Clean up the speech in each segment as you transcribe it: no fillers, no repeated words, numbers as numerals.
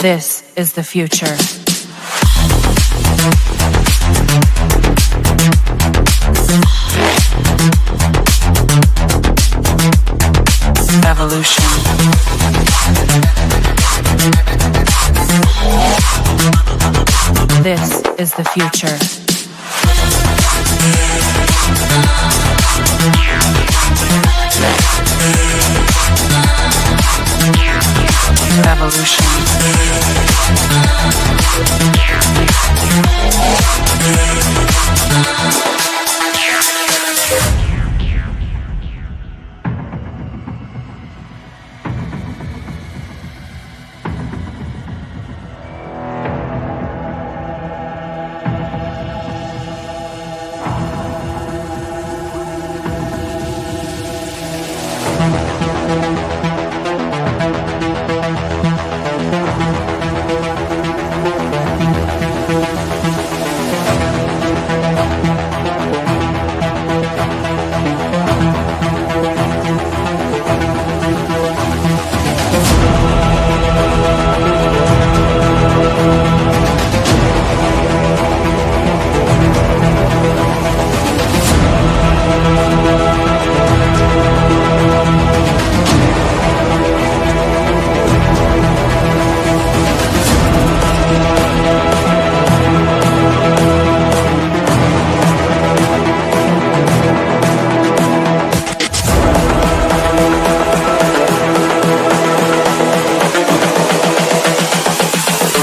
This is the future. Evolution. This is the future. Evolution.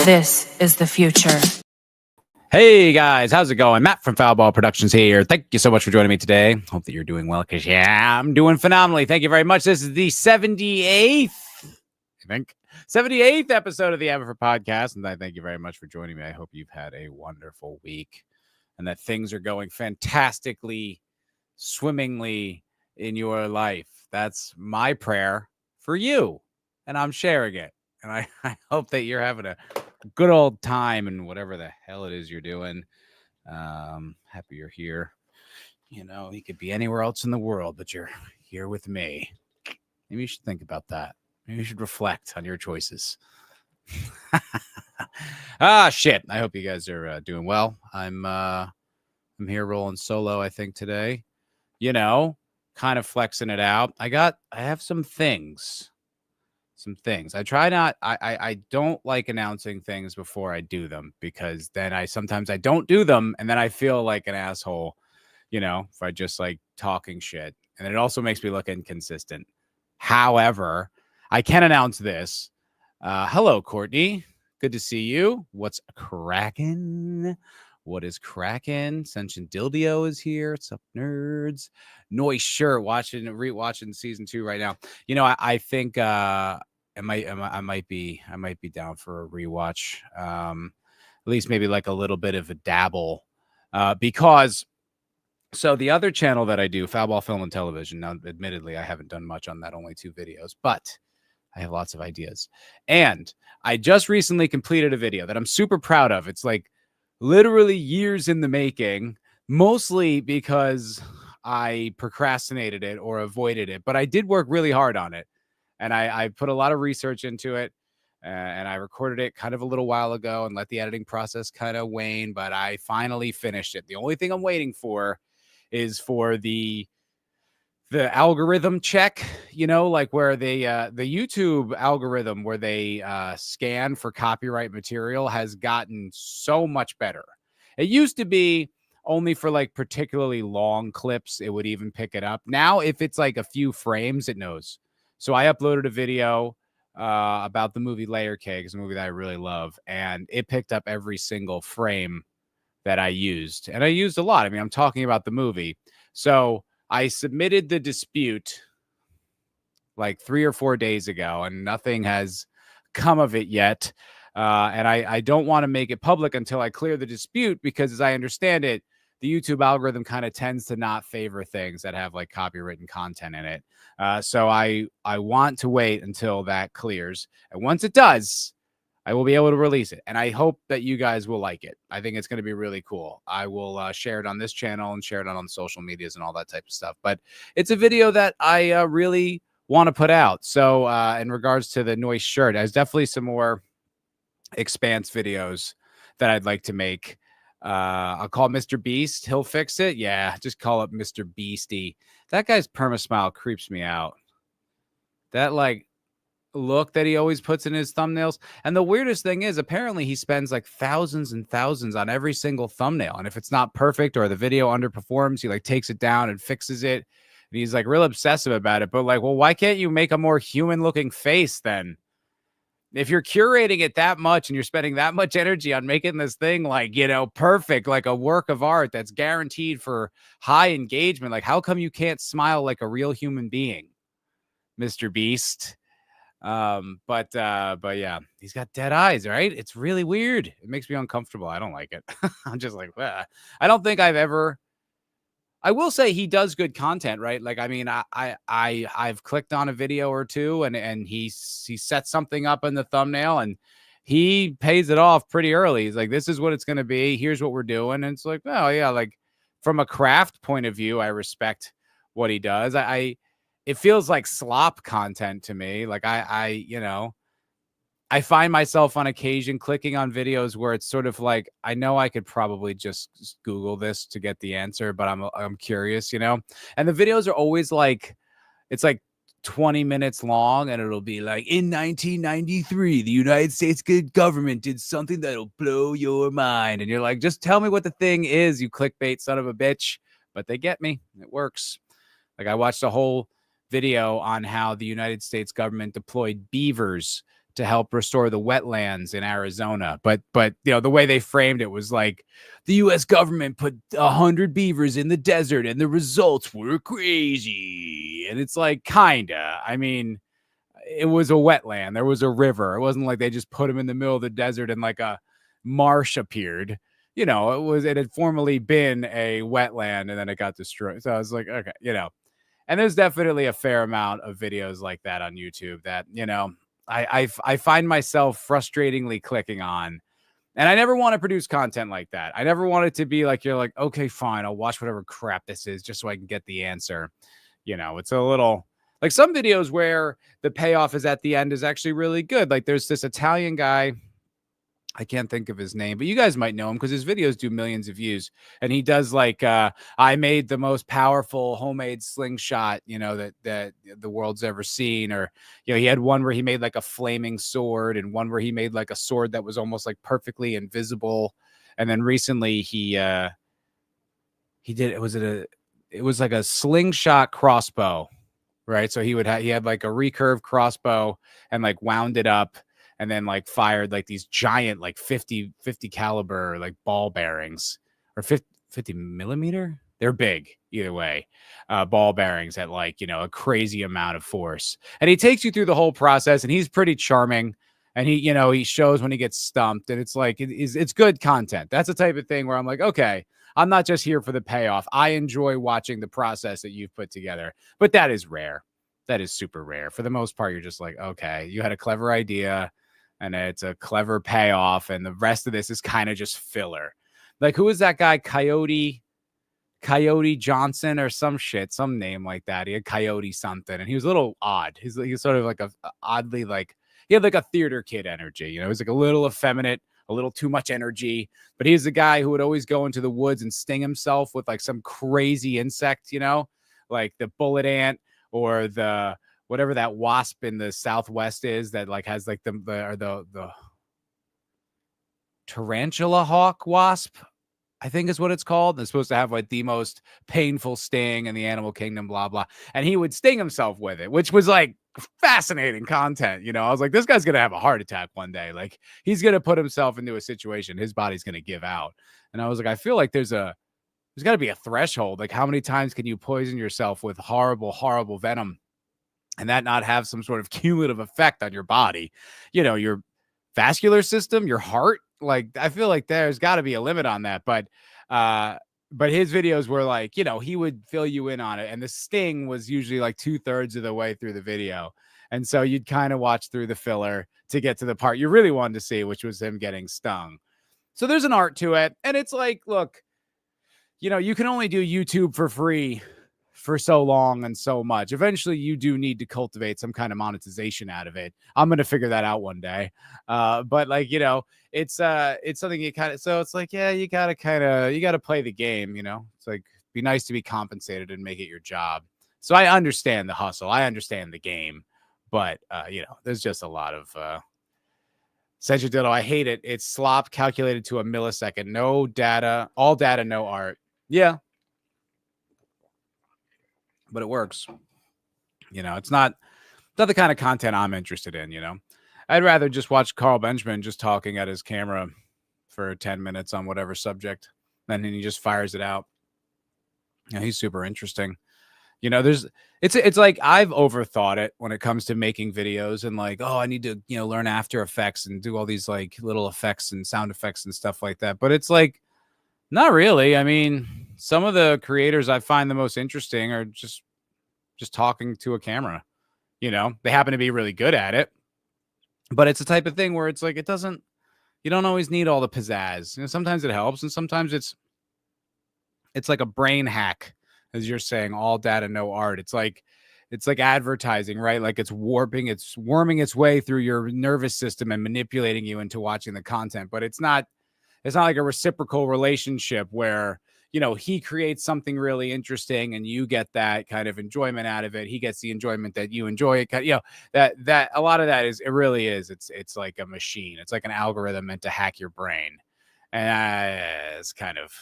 This is the future. Hey guys, how's it going? Matt from Foulball Productions here. Thank you so much for joining me today. Hope that you're doing well, because I'm doing phenomenally. Thank you very much. This is the 78th, I think, 78th episode of the MFer Podcast, and I thank you very much for joining me. I hope you've had a wonderful week and that things are going fantastically, swimmingly in your life. That's my prayer for you, and I'm sharing it. And I hope that you're having a good old time and whatever the hell it is you're doing. Happy you're here. You know, you could be anywhere else in the world, but you're here with me. Maybe you should think about that. Maybe you should reflect on your choices. Shit. I hope you guys are doing well. I'm here rolling solo, I think, today. You know, kind of flexing it out. I have some things. I try not, I don't like announcing things before I do them, because then I don't do them, and then I feel like an asshole, you know, if I just like talking shit, and it also makes me look inconsistent. However, I can announce this. Hello, Courtney. Good to see you. What's cracking? What is cracking? Sentient Dildio is here. What's up, nerds? Noise shirt. Rewatching season 2 right now. You know, I think I might be down for a rewatch. At least maybe like a little bit of a dabble. Because so the other channel that I do, Foulball Film and Television. Now, admittedly, I haven't done much on that, only 2 videos, but I have lots of ideas. And I just recently completed a video that I'm super proud of. It's like literally years in the making, mostly because I procrastinated it or avoided it, but I did work really hard on it. And I put a lot of research into it, and I recorded it kind of a little while ago and let the editing process kind of wane, but I finally finished it. The only thing I'm waiting for is for the algorithm check, you know, like where the YouTube algorithm where they scan for copyright material has gotten so much better. It used to be only for like particularly long clips, it would even pick it up. Now, if it's like a few frames, it knows. So I uploaded a video about the movie Layer Cake. It's a movie that I really love, and it picked up every single frame that I used. And I used a lot. I mean, I'm talking about the movie. So I submitted the dispute like 3 or 4 days ago, and nothing has come of it yet. And I don't want to make it public until I clear the dispute, because as I understand it, the YouTube algorithm kind of tends to not favor things that have like copywritten content in it. So I want to wait until that clears. And once it does, I will be able to release it. And I hope that you guys will like it. I think it's going to be really cool. I will share it on this channel and share it on social medias and all that type of stuff. But it's a video that I really want to put out. So in regards to the Noise shirt, there's definitely some more expanse videos that I'd like to make. I'll call Mr. Beast. He'll fix it. Yeah, just call it Mr. Beastie. That guy's permasmile creeps me out. That like look that he always puts in his thumbnails. And the weirdest thing is, apparently he spends like thousands and thousands on every single thumbnail. And if it's not perfect or the video underperforms, he like takes it down and fixes it. And he's like real obsessive about it. But like, well, why can't you make a more human looking face then? If you're curating it that much and you're spending that much energy on making this thing like, you know, perfect, like a work of art that's guaranteed for high engagement, like how come you can't smile like a real human being, Mr. Beast? But yeah, he's got dead eyes, right? It's really weird. It makes me uncomfortable. I don't like it. I'm just like, I don't think I will say he does good content, right? Like, I mean, I've clicked on a video or two and he sets something up in the thumbnail and he pays it off pretty early. He's like, this is what it's going to be. Here's what we're doing. And it's like, oh yeah, like from a craft point of view, I respect what he does. It feels like slop content to me. Like you know, I find myself on occasion clicking on videos where it's sort of like, I know I could probably just Google this to get the answer, but I'm curious, you know? And the videos are always like, it's like 20 minutes long and it'll be like, in 1993, the United States government did something that'll blow your mind. And you're like, just tell me what the thing is, you clickbait son of a bitch. But they get me. It works. Like I watched a whole video on how the United States government deployed beavers to help restore the wetlands in Arizona. But you know, the way they framed it was like the US government put 100 beavers in the desert and the results were crazy. And it's like, kinda, I mean, it was a wetland. There was a river. It wasn't like they just put them in the middle of the desert and like a marsh appeared. You know, it had formerly been a wetland and then it got destroyed. So I was like, okay, you know, and there's definitely a fair amount of videos like that on YouTube that, you know, I find myself frustratingly clicking on, and I never want to produce content like that. I never want it to be like, you're like, okay, fine, I'll watch whatever crap this is just so I can get the answer. You know, it's a little like some videos where the payoff is at the end is actually really good. Like there's this Italian guy, I can't think of his name, but you guys might know him because his videos do millions of views. And he does like, I made the most powerful homemade slingshot, you know, that the world's ever seen. Or, you know, he had one where he made like a flaming sword and one where he made like a sword that was almost like perfectly invisible. And then recently he did, it was like a slingshot crossbow, right? So he had like a recurve crossbow and like wound it up and then like fired like these giant like 50 caliber like ball bearings or 50 millimeter. They're big either way, ball bearings at like, you know, a crazy amount of force. And he takes you through the whole process and he's pretty charming. And he, you know, he shows when he gets stumped and it's like, it's good content. That's the type of thing where I'm like, okay, I'm not just here for the payoff. I enjoy watching the process that you've put together, but that is rare. That is super rare. For the most part, you're just like, okay, you had a clever idea and it's a clever payoff. And the rest of this is kind of just filler. Like, who is that guy? Coyote Johnson or some shit, some name like that. He had Coyote something. And he was a little odd. He's sort of like oddly like, he had like a theater kid energy. You know, he was like a little effeminate, a little too much energy. But he's the guy who would always go into the woods and sting himself with like some crazy insect, you know, like the bullet ant or the whatever that wasp in the Southwest is that like has like the tarantula hawk wasp, I think is what it's called. They're supposed to have like the most painful sting in the animal kingdom, blah, blah. And he would sting himself with it, which was like fascinating content. You know, I was like, this guy's going to have a heart attack one day. Like he's going to put himself into a situation. His body's going to give out. And I was like, I feel like there's got to be a threshold. Like how many times can you poison yourself with horrible, horrible venom and that not have some sort of cumulative effect on your body, you know, your vascular system, your heart? Like, I feel like there's got to be a limit on that. But his videos were like, you know, he would fill you in on it. And the sting was usually like 2/3 of the way through the video. And so you'd kind of watch through the filler to get to the part you really wanted to see, which was him getting stung. So there's an art to it. And it's like, look, you know, you can only do YouTube for free for so long and so much. Eventually, you do need to cultivate some kind of monetization out of it. I'm gonna figure that out one day. But like, it's something you kind of, so it's like, yeah, you gotta play the game. It's like, be nice to be compensated and make it your job. So I understand the hustle. I understand the game, but there's just a lot of Ditto. I hate it. It's slop calculated to a millisecond. No data, all data, no art. Yeah, but it works. It's not the kind of content I'm interested in. I'd rather just watch Carl Benjamin just talking at his camera for 10 minutes on whatever subject, and then he just fires it out. He's super interesting. It's like I've overthought it when it comes to making videos and like, oh, I need to, learn After Effects and do all these like little effects and sound effects and stuff like that. But it's like, not really. I mean, some of the creators I find the most interesting are just talking to a camera. They happen to be really good at it, but it's the type of thing where it's like, you don't always need all the pizzazz. Sometimes it helps, and sometimes it's like a brain hack, as you're saying, all data, no art. It's like advertising, right? Like it's worming its way through your nervous system and manipulating you into watching the content. But it's not like a reciprocal relationship where, he creates something really interesting and you get that kind of enjoyment out of it. He gets the enjoyment that you enjoy it. That a lot of that it really is. It's like a machine. It's like an algorithm meant to hack your brain. And it's kind of,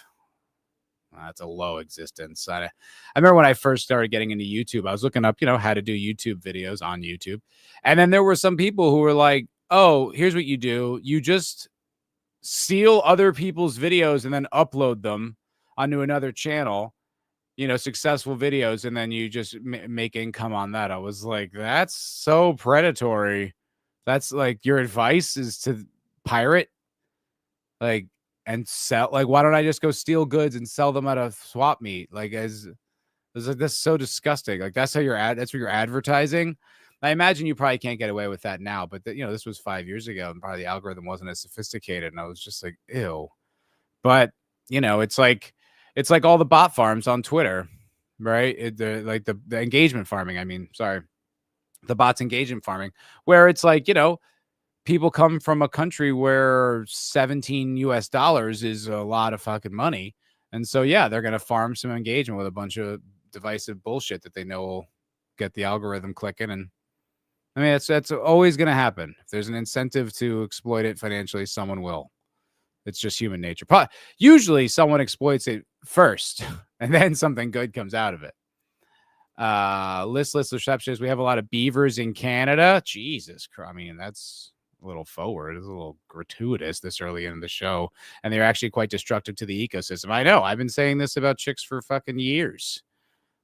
that's a low existence. I remember when I first started getting into YouTube, I was looking up, how to do YouTube videos on YouTube. And then there were some people who were like, oh, here's what you do. You just steal other people's videos and then upload them onto another channel, successful videos. And then you just make income on that. I was like, that's so predatory. That's like, your advice is to pirate, like, and sell. Like, why don't I just go steal goods and sell them at a swap meet? Like, that's so disgusting. Like, that's what you're advertising. I imagine you probably can't get away with that now, but this was 5 years ago and probably the algorithm wasn't as sophisticated. And I was just like, ew. But it's like all the bot farms on Twitter, right? The engagement farming. I mean, sorry, the bots engagement farming, where it's like, people come from a country where $17 is a lot of fucking money. And so, yeah, they're going to farm some engagement with a bunch of divisive bullshit that they know will get the algorithm clicking. And I mean, that's always going to happen. If there's an incentive to exploit it financially, someone will. It's just human nature. Usually someone exploits it first and then something good comes out of it. Listless receptionist. We have a lot of beavers in Canada. Jesus Christ. I mean, that's a little forward. It's a little gratuitous this early in the show. And they're actually quite destructive to the ecosystem. I know. I've been saying this about chicks for fucking years.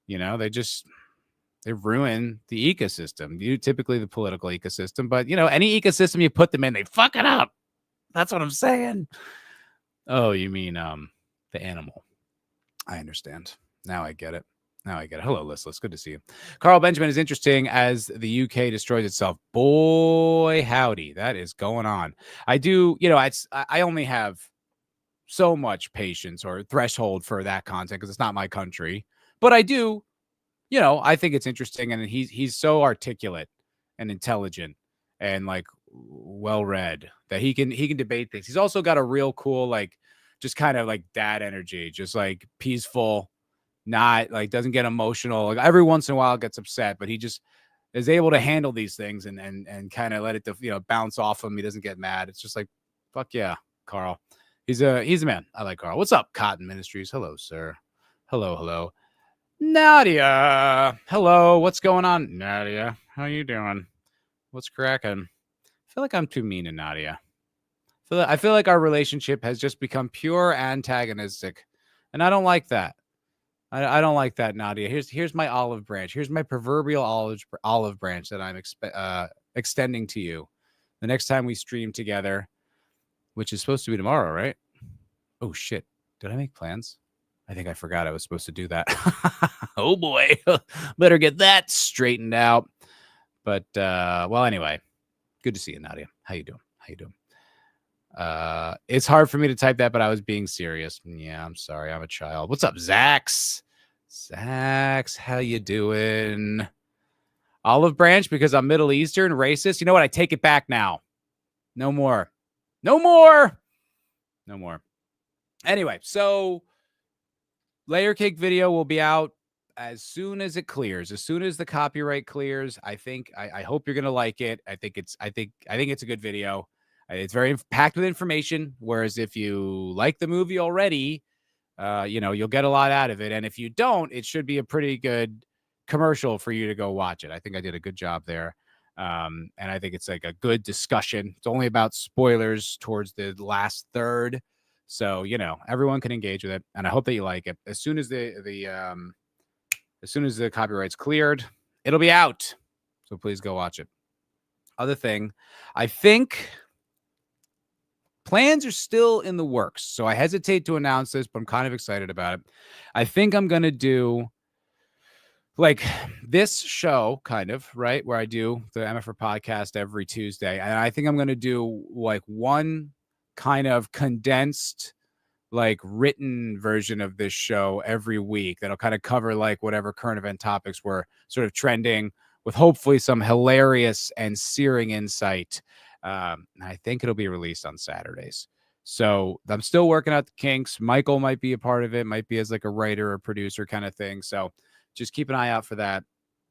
They ruin the ecosystem. Typically the political ecosystem, but any ecosystem you put them in, they fuck it up. That's what I'm saying. Oh, you mean the animal. I understand. Now I get it. Hello, Listless. Good to see you. Carl Benjamin is interesting as the UK destroys itself. Boy, howdy. That is going on. I do, I only have so much patience or threshold for that content because it's not my country. But I do, I think it's interesting. And he's so articulate and intelligent and like well-read that he can debate things. He's also got a real cool, like, just kind of like dad energy, just like peaceful, not like doesn't get emotional. Like every once in a while gets upset, but he just is able to handle these things and kind of let it, bounce off him. He doesn't get mad. It's just like, fuck yeah, Carl. He's a man. I like Carl. What's up, Cotton Ministries? Hello, sir. Hello. Nadia. Hello. What's going on, Nadia? How you doing? What's cracking? I feel like I'm too mean to Nadia. I feel like our relationship has just become pure antagonistic, and I don't like that. I don't like that, Nadia. Here's my olive branch. Here's my proverbial olive branch that I'm extending to you the next time we stream together, which is supposed to be tomorrow, right? Oh shit! Did I make plans? I think I forgot I was supposed to do that. Oh boy, better get that straightened out. But well, anyway, good to see you, Nadia. How you doing? It's hard for me to type that, but I was being serious. Yeah, I'm sorry. I'm a child. What's up, Zax? Sax, how you doing? Olive branch because I'm Middle Eastern, racist. You know what? I take it back now. No more. No more. No more. Anyway, so layer cake video will be out as soon as it clears, as soon as the copyright clears. I hope you're gonna like it. I think it's a good video. It's very packed with information. Whereas if you like the movie already, you'll get a lot out of it. And if you don't, it should be a pretty good commercial for you to go watch it. I think I did a good job there. And I think it's like a good discussion. It's only about spoilers towards the last third. So, everyone can engage with it. And I hope that you like it. As soon as as soon as the copyright's cleared, it'll be out. So please go watch it. Other thing, I think plans are still in the works. So I hesitate to announce this, but I'm kind of excited about it. I think I'm going to do like this show kind of, right, where I do the MFer podcast every Tuesday. And I think I'm going to do like one kind of condensed, like written version of this show every week that'll kind of cover like whatever current event topics were sort of trending with hopefully some hilarious and searing insight. I think it'll be released on Saturdays. So I'm still working out the kinks. Michael might be a part of it, might be as like a writer or producer kind of thing. So just keep an eye out for that.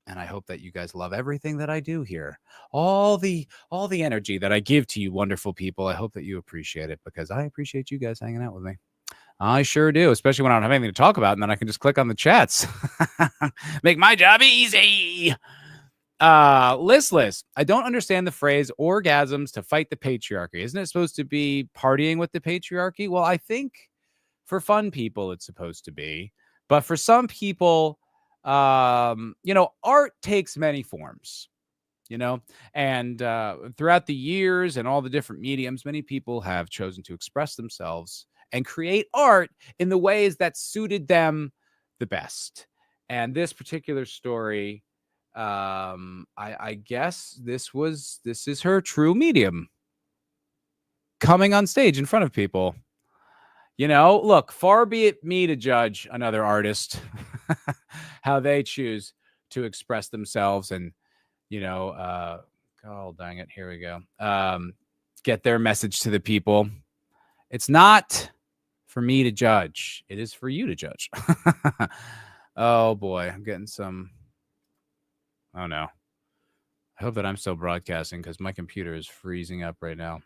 And I hope that you guys love everything that I do here. All the energy that I give to you wonderful people. I hope that you appreciate it because I appreciate you guys hanging out with me. I sure do, especially when I don't have anything to talk about. And then I can just click on the chats. Make my job easy. Listless. I don't understand the phrase orgasms to fight the patriarchy. Isn't it supposed to be partying with the patriarchy? Well, I think for fun people, it's supposed to be. But for some people, art takes many forms, and throughout the years and all the different mediums, many people have chosen to express themselves and create art in the ways that suited them the best. And this particular story, I guess this is her true medium coming on stage in front of people. Look, far be it me to judge another artist, how they choose to express themselves and, oh, dang it. Here we go. Get their message to the people. It's not for me to judge. It is for you to judge. Oh boy, I'm getting some. Oh no. I hope that I'm still broadcasting because my computer is freezing up right now.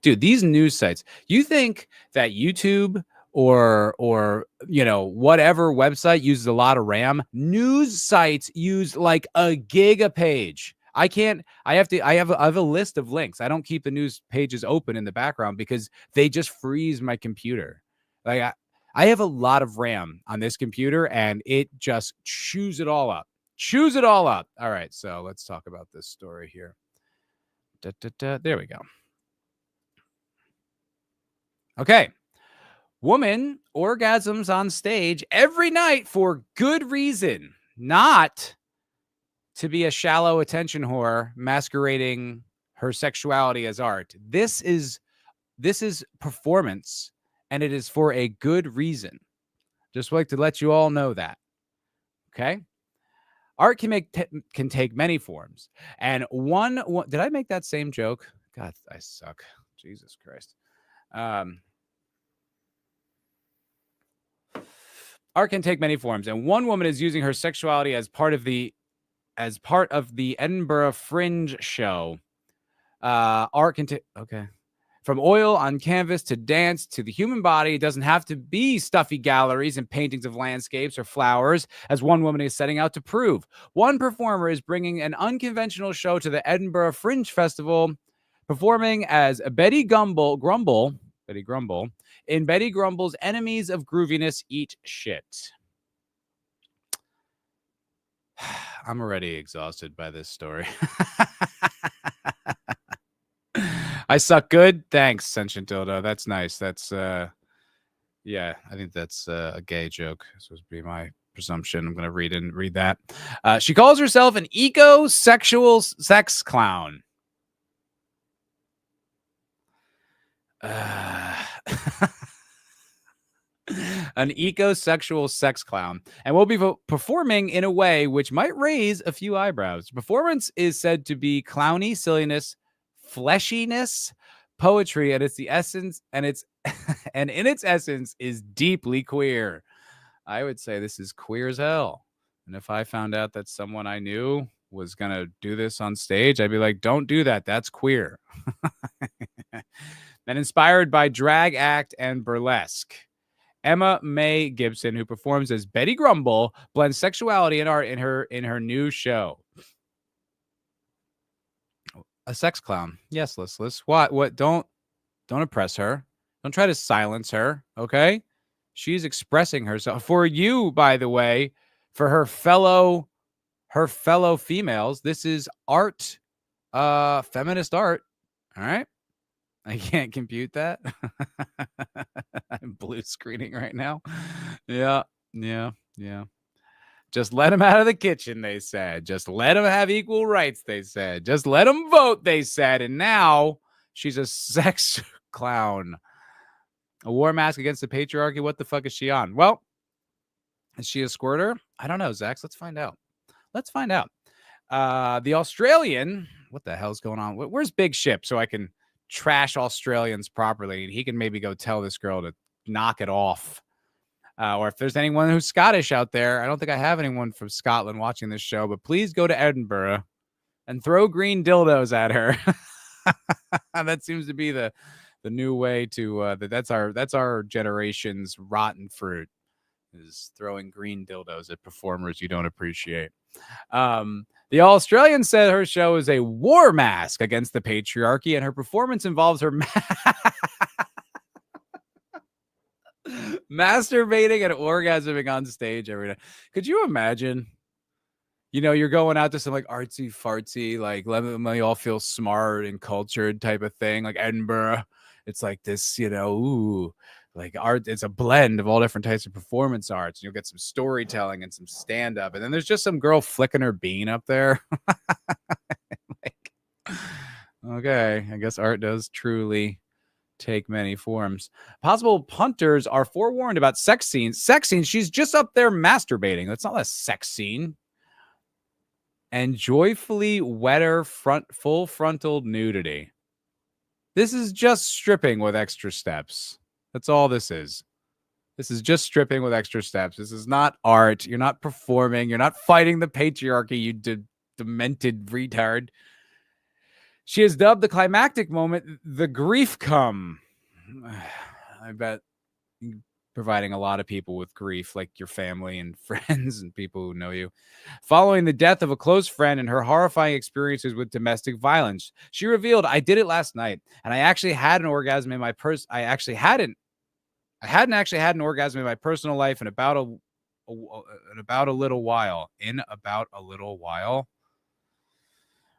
Dude, these news sites, you think that YouTube or whatever website uses a lot of RAM? News sites use like a gig a page. I have a list of links. I don't keep the news pages open in the background because they just freeze my computer. Like I have a lot of RAM on this computer and it just chews it all up. Choose it all up. All right, so let's talk about this story here. There we go. Okay. Woman orgasms on stage every night for good reason, not to be a shallow attention whore masquerading her sexuality as art. This is performance, and it is for a good reason. Just like to let you all know that. Okay? Art can take many forms. And one did I make that same joke? God, I suck. Jesus Christ. Art can take many forms, and one woman is using her sexuality as part of the Edinburgh Fringe show. Art can take from oil on canvas to dance to the human body. It doesn't have to be stuffy galleries and paintings of landscapes or flowers, as one woman is setting out to prove. One performer is bringing an unconventional show to the Edinburgh Fringe Festival, performing as Betty Grumble in Betty Grumble's Enemies of Grooviness Eat Shit. I'm already exhausted by this story. I suck good. Thanks, Sentient Dildo. That's nice. That's I think that's a gay joke. This would be my presumption. I'm going to read that. She calls herself an eco-sexual sex clown. An ecosexual sex clown, and will be performing in a way which might raise a few eyebrows. Performance is said to be clowny, silliness, fleshiness, poetry, and it's the essence, and it's and in its essence is deeply queer. I would say this is queer as hell. And if I found out that someone I knew was gonna do this on stage, I'd be like, don't do that. That's queer. And inspired by drag act and burlesque. Emma Mae Gibson, who performs as Betty Grumble, blends sexuality and art in her new show. A sex clown. Yes, listless. What? Don't oppress her. Don't try to silence her, okay? She's expressing herself. For you, by the way, for her fellow females, this is art, feminist art. All right? I can't compute that. I'm blue screening right now. Yeah. Just let them out of the kitchen, they said. Just let them have equal rights, they said. Just let them vote, they said. And now she's a sex clown. A war mask against the patriarchy. What the fuck is she on? Well, is she a squirter? I don't know, Zax. Let's find out. The Australian, what the hell's going on? Where's Big Ship so I can trash Australians properly, and he can maybe go tell this girl to knock it off. Or if there's anyone who's Scottish out there, I don't think I have anyone from Scotland watching this show, but please go to Edinburgh and throw green dildos at her. That seems to be the new way to that's our generation's rotten fruit, is throwing green dildos at performers you don't appreciate. The Australian said her show is a war mask against the patriarchy, and her performance involves her masturbating and orgasming on stage every day. Could you imagine? You know, you're going out to some like artsy fartsy, like let me all feel smart and cultured type of thing, like Edinburgh. It's like this, you know, ooh, like art. It's a blend of all different types of performance arts. You'll get some storytelling and some stand up, and then there's just some girl flicking her bean up there. Like, okay, I guess art does truly take many forms. Possible punters are forewarned about sex scenes. She's just up there masturbating. That's not a sex scene. And joyfully wetter full frontal nudity. This is just stripping with extra steps. That's all this is. This is just stripping with extra steps. This is not art. You're not performing. You're not fighting the patriarchy, you demented retard. She has dubbed the climactic moment the grief come. I bet providing a lot of people with grief, like your family and friends and people who know you. Following the death of a close friend and her horrifying experiences with domestic violence, she revealed, "I did it last night, and I actually had an orgasm in my I hadn't actually had an orgasm in my personal life in about a little while.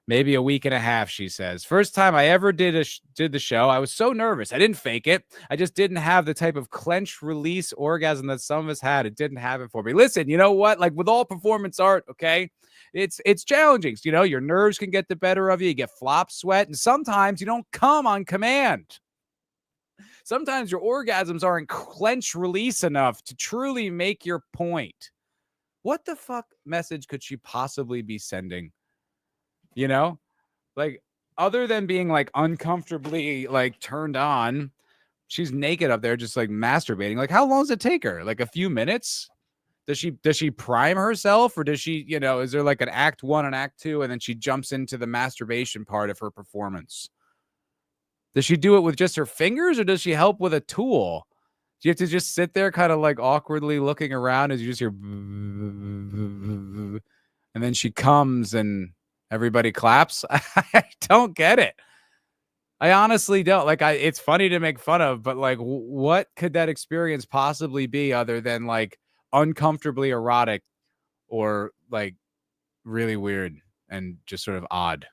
Maybe a week and a half," she says. "First time I ever did the show, I was so nervous. I didn't fake it. I just didn't have the type of clench release orgasm that some of us had. It didn't happen for me." Listen, you know what? Like with all performance art, okay, it's challenging. You know, your nerves can get the better of you. You get flop sweat, and sometimes you don't come on command. Sometimes your orgasms aren't clench release enough to truly make your point. What the fuck message could she possibly be sending? You know, like other than being like uncomfortably like turned on, she's naked up there just like masturbating. Like how long does it take her? Like a few minutes? Does she prime herself, or does she, you know, is there like an act 1 and act 2 and then she jumps into the masturbation part of her performance? Does she do it with just her fingers, or does she help with a tool? Do you have to just sit there kind of like awkwardly looking around as you just hear and then she comes and everybody claps? I don't get it. I honestly don't. Like, it's funny to make fun of, but like, what could that experience possibly be other than like uncomfortably erotic or like really weird and just sort of odd?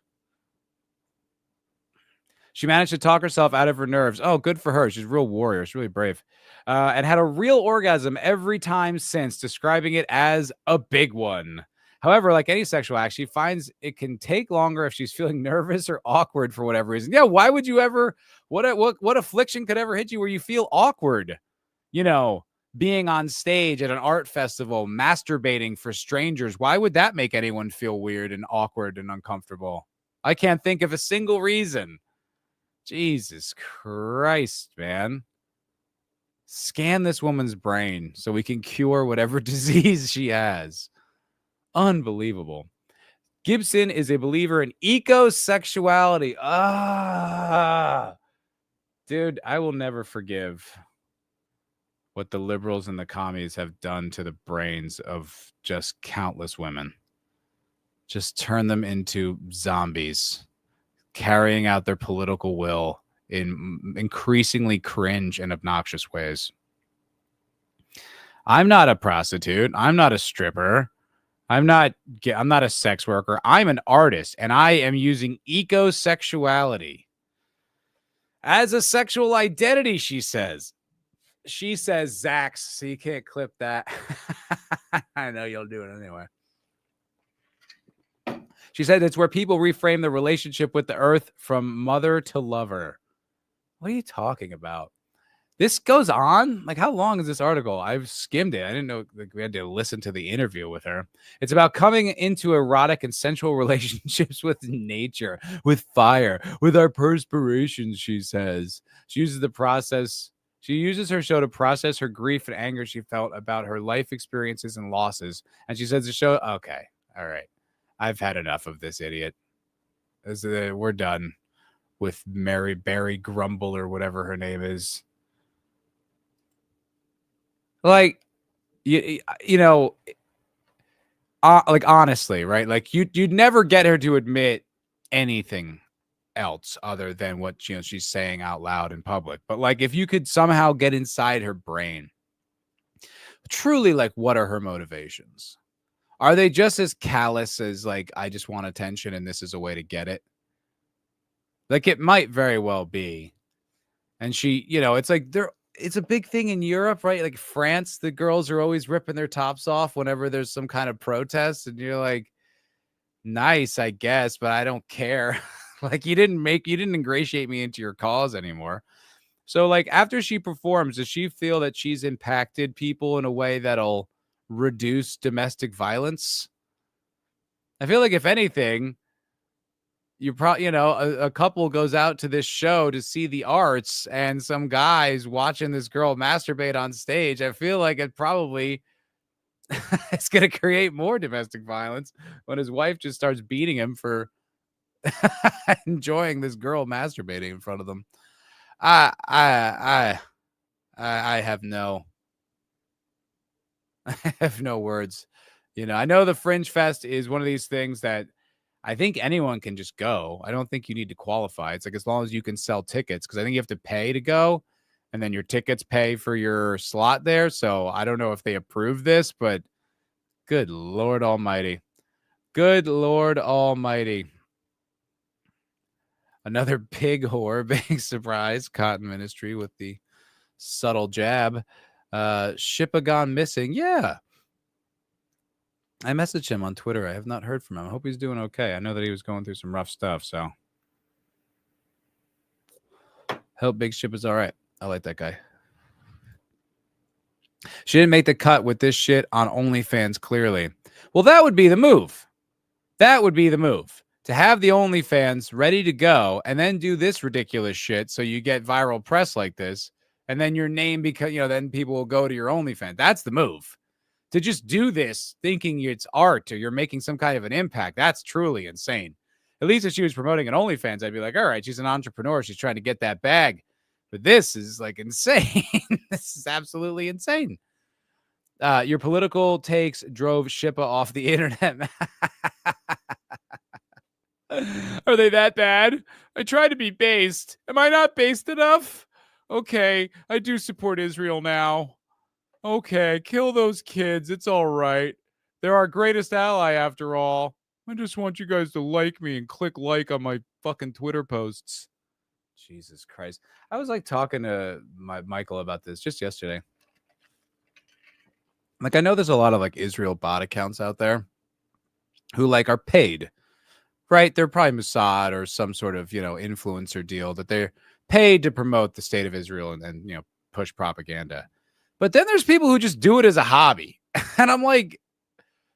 She managed to talk herself out of her nerves. Oh, good for her. She's a real warrior. She's really brave. And had a real orgasm every time since, describing it as a big one. However, like any sexual act, she finds it can take longer if she's feeling nervous or awkward for whatever reason. Yeah, why would you ever? What affliction could ever hit you where you feel awkward? You know, being on stage at an art festival, masturbating for strangers. Why would that make anyone feel weird and awkward and uncomfortable? I can't think of a single reason. Jesus Christ, man. Scan this woman's brain so we can cure whatever disease she has. Unbelievable. Gibson is a believer in ecosexuality. Dude, I will never forgive what the liberals and the commies have done to the brains of just countless women. Just turn them into zombies, carrying out their political will in increasingly cringe and obnoxious ways. I'm not a prostitute. I'm not a stripper. I'm not a sex worker. I'm an artist, and I am using ecosexuality as a sexual identity, she says. She says Zax, so you can't clip that. I know you'll do it anyway. She said it's where people reframe the relationship with the earth from mother to lover. What are you talking about? This goes on? Like, how long is this article? I've skimmed it. I didn't know we had to listen to the interview with her. It's about coming into erotic and sensual relationships with nature, with fire, with our perspirations, she says. She uses her show to process her grief and anger she felt about her life experiences and losses. And she says the show, okay, all right. I've had enough of this idiot. We're done with Mary Berry Grumble or whatever her name is. Like, you know, like, honestly, right? Like, you'd never get her to admit anything else other than what she's saying out loud in public. But like, if you could somehow get inside her brain, truly, like, what are her motivations? Are they just as callous as, like, I just want attention and this is a way to get it? Like, it might very well be. And she, it's like it's a big thing in Europe, right? Like France, the girls are always ripping their tops off whenever there's some kind of protest. And you're like, nice, I guess, but I don't care. Like, you didn't ingratiate me into your cause anymore. So, like, after she performs, does she feel that she's impacted people in a way that'll reduce domestic violence? I feel like, if anything, you probably, a couple goes out to this show to see the arts and some guy's watching this girl masturbate on stage. I feel like it probably it's going to create more domestic violence when his wife just starts beating him for enjoying this girl masturbating in front of them. I have no words. I know the Fringe Fest is one of these things that I think anyone can just go. I don't think you need to qualify. It's like, as long as you can sell tickets, because I think you have to pay to go, and then your tickets pay for your slot there. So I don't know if they approve this, but good Lord Almighty. Good Lord Almighty. Another pig whore being surprised. Cotton Ministry with the subtle jab. Shippa gone missing. Yeah. I messaged him on Twitter. I have not heard from him. I hope he's doing okay. I know that he was going through some rough stuff, so hope Big Ship is all right. I like that guy. She didn't make the cut with this shit on OnlyFans, clearly. Well, that would be the move. That would be the move. To have the OnlyFans ready to go and then do this ridiculous shit so you get viral press like this, and then your name, because then people will go to your OnlyFans. That's the move. To just do this thinking it's art or you're making some kind of an impact, that's truly insane. At least if she was promoting an OnlyFans, I'd be like, all right, she's an entrepreneur. She's trying to get that bag. But this is like insane. This is absolutely insane. Your political takes drove Shippa off the internet. Are they that bad? I try to be based. Am I not based enough? Okay, I do support Israel now. Okay, kill those kids. It's all right. They're our greatest ally, after all. I just want you guys to like me and click like on my fucking Twitter posts. Jesus Christ. I was like talking to Michael about this just yesterday. Like, I know there's a lot of like Israel bot accounts out there who like are paid, right? They're probably Mossad or some sort of, influencer deal that they're paid to promote the state of Israel and push propaganda. But then there's people who just do it as a hobby. And I'm like,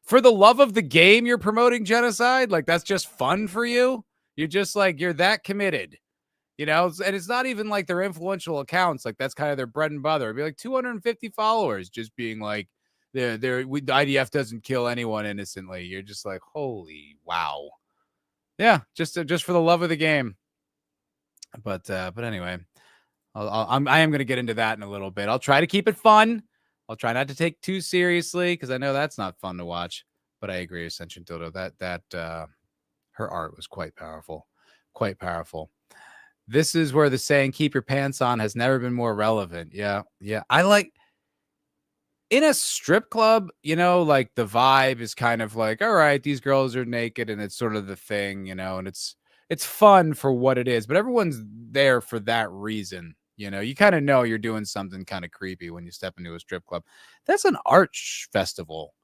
for the love of the game, you're promoting genocide? Like, that's just fun for you? You're just like, you're that committed, and it's not even like their influential accounts. Like, that's kind of their bread and butter. It'd be like 250 followers just being like, the IDF doesn't kill anyone innocently. You're just like, holy wow. Yeah, just for the love of the game. But anyway, I am going to get into that in a little bit. I'll try to keep it fun. I'll try not to take too seriously because I know that's not fun to watch. But I agree, Ascension Dildo, that her art was quite powerful, quite powerful. This is where the saying "keep your pants on" has never been more relevant. Yeah. I like in a strip club, like the vibe is kind of like, all right, these girls are naked, and it's sort of the thing, and it's fun for what it is, but everyone's there for that reason. You kind of know you're doing something kind of creepy when you step into a strip club. That's an art festival.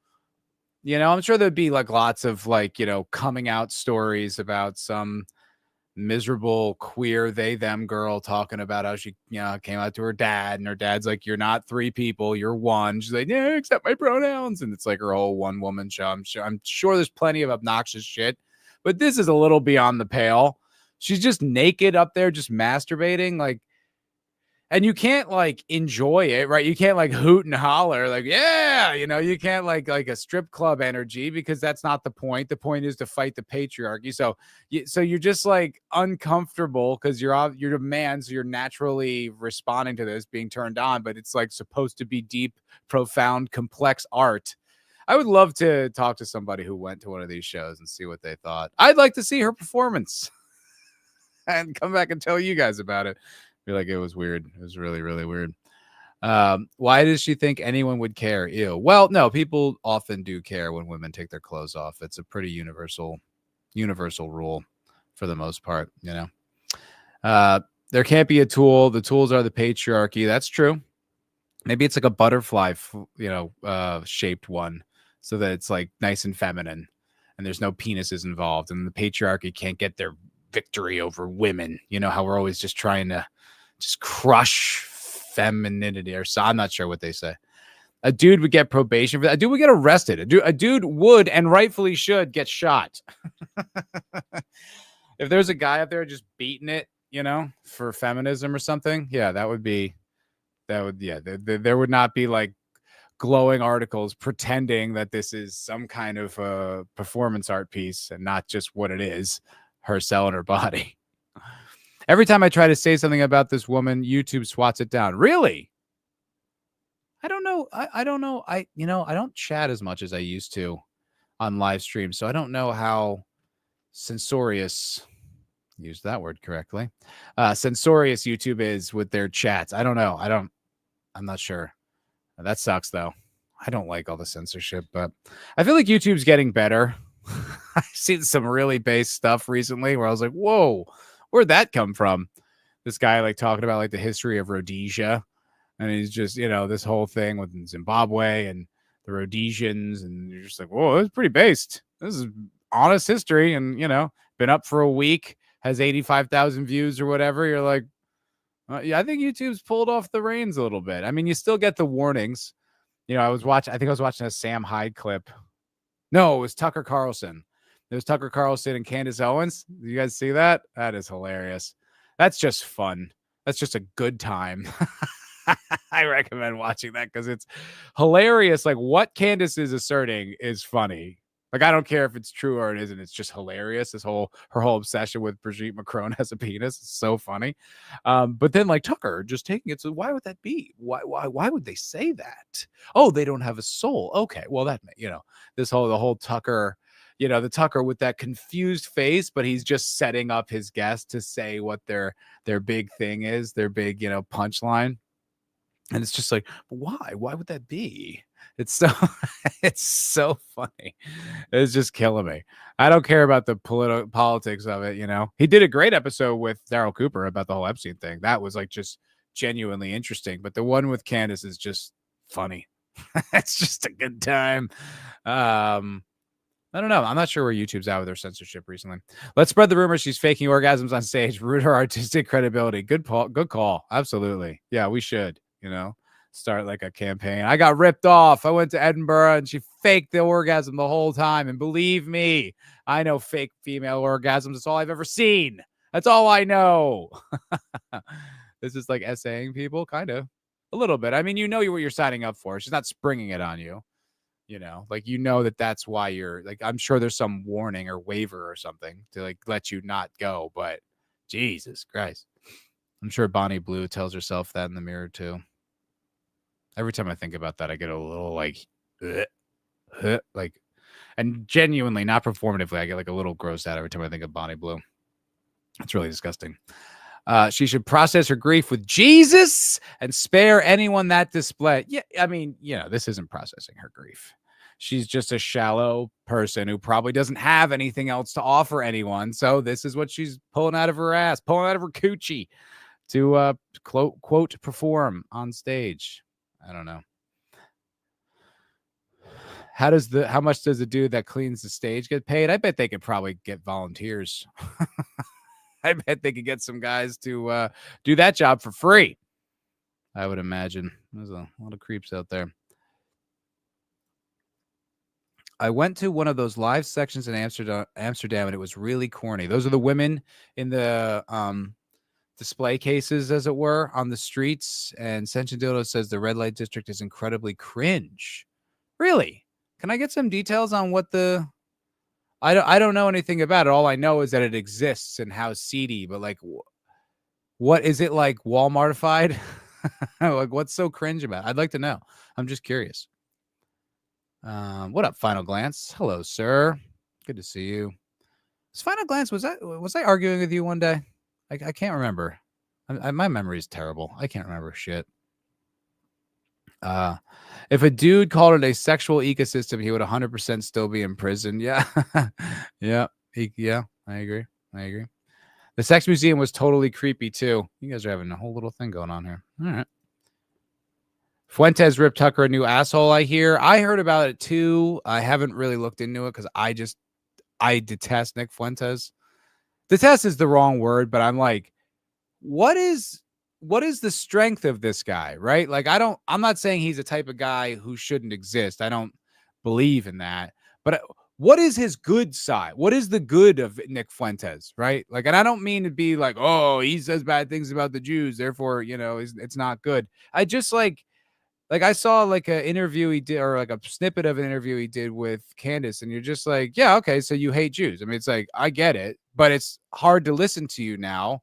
I'm sure there'd be like lots of like, coming out stories about some miserable queer they them girl talking about how she came out to her dad, and her dad's like, you're not three people, you're one. She's like, yeah, accept my pronouns, and it's like her whole one woman show. I'm sure there's plenty of obnoxious shit, but this is a little beyond the pale. She's just naked up there just masturbating, like, and you can't like enjoy it, right? You can't like hoot and holler like, yeah, you can't like a strip club energy, because that's not the point. The point is to fight the patriarchy. So you're just like uncomfortable because you're a man, so you're naturally responding to this, being turned on, but it's like supposed to be deep, profound, complex art. I would love to talk to somebody who went to one of these shows and see what they thought. I'd like to see her performance and come back and tell you guys about it. Feel like it was weird. It was really, really weird. Why does she think anyone would care? Ew. Well, no, people often do care when women take their clothes off. It's a pretty universal rule for the most part, There can't be a tool. The tools are the patriarchy. That's true. Maybe it's like a butterfly, shaped one, so that it's like nice and feminine and there's no penises involved, and the patriarchy can't get their victory over women. How we're always just trying to just crush femininity, or so. I'm not sure what they say. A dude would get probation for that. A dude would get arrested. A dude would, and rightfully should, get shot. If there's a guy up there just beating it, for feminism or something, yeah, there would not be like glowing articles pretending that this is some kind of a performance art piece and not just what it is, her selling her body. Every time I try to say something about this woman, YouTube swats it down. Really? I don't know. I don't know. I don't chat as much as I used to on live streams, so I don't know how censorious, use that word correctly, censorious YouTube is with their chats. I don't know. I'm not sure. That sucks though. I don't like all the censorship, but I feel like YouTube's getting better. I've seen some really base stuff recently where I was like, whoa, where'd that come from? This guy like talking about like the history of Rhodesia, and he's just, this whole thing with Zimbabwe and the Rhodesians, and you're just like, whoa, it's pretty based. This is honest history, and been up for a week, has 85,000 views or whatever. You're like, yeah, I think YouTube's pulled off the reins a little bit. I mean, you still get the warnings. I think I was watching a Sam Hyde clip. No, it was Tucker Carlson. It was Tucker Carlson and Candace Owens. Did you guys see that? That is hilarious. That's just fun. That's just a good time. I recommend watching that because it's hilarious. Like, what Candace is asserting is funny. Like, I don't care if it's true or it isn't. It's just hilarious. Her whole obsession with Brigitte Macron as a penis is so funny. But then like Tucker just taking it. So why would that be? Why would they say that? Oh, they don't have a soul. Okay, well that, the whole Tucker, the Tucker with that confused face, but he's just setting up his guest to say what their big thing is, their big punchline. And it's just like, why would that be? It's so funny. It's just killing me. I don't care about the politics of it. He did a great episode with Daryl Cooper about the whole Epstein thing. That was like just genuinely interesting. But the one with Candace is just funny. It's just a good time. I don't know. I'm not sure where YouTube's at with their censorship recently. Let's spread the rumor she's faking orgasms on stage, root her artistic credibility. Good call. Absolutely. Yeah, we should. start like a campaign. I got ripped off. I went to Edinburgh and she faked the orgasm the whole time. And believe me, I know fake female orgasms. It's all I've ever seen. That's all I know. This is like essaying people, kind of. A little bit. I mean, you know what you're signing up for. She's not springing it on you. You know, like, you know that's why you're like, I'm sure there's some warning or waiver or something to like let you not go. But Jesus Christ. I'm sure Bonnie Blue tells herself that in the mirror too. Every time I think about that, I get a little like, like, and genuinely, not performatively, I get like a little grossed out every time I think of Bonnie Blue. It's really disgusting. She should process her grief with Jesus and spare anyone that display. Yeah, I mean, you know, this isn't processing her grief. She's just a shallow person who probably doesn't have anything else to offer anyone. So this is what she's pulling out of her ass, pulling out of her coochie to quote perform on stage. I don't know. How much does the dude that cleans the stage get paid? I bet they could probably get volunteers. I bet they could get some guys to do that job for free. I would imagine. There's a lot of creeps out there. I went to one of those live sections in Amsterdam, and it was really corny. Those are the women in the display cases, as it were, on the streets. And Senshin Dildo says the red light district is incredibly cringe. Really? Can I get some details on what the... I don't know anything about it. All I know is that it exists and how seedy, but like, what is it like Walmartified? Like, what's so cringe about it? I'd like to know. I'm just curious. What up, Final Glance? Hello, sir. Good to see you. Final Glance, was I arguing with you one day? I can't remember. My memory is terrible. I can't remember shit. If a dude called it a sexual ecosystem, he would 100% still be in prison. Yeah. Yeah. I agree. The sex museum was totally creepy too. You guys are having a whole little thing going on here. All right. Fuentes ripped Tucker a new asshole, I hear. I heard about it too. I haven't really looked into it because I detest Nick Fuentes. Detest is the wrong word, but I'm like, what is the strength of this guy, right? Like, I'm not saying he's a type of guy who shouldn't exist. I don't believe in that. But what is his good side? What is the good of Nick Fuentes, right? Like, and I don't mean to be like, oh, he says bad things about the Jews, therefore, you know, it's not good. I just like I saw like an interview he did, or like a snippet of an interview he did with Candace, and you're just like, yeah, okay, so you hate Jews. I mean, it's like, I get it, but it's hard to listen to you now,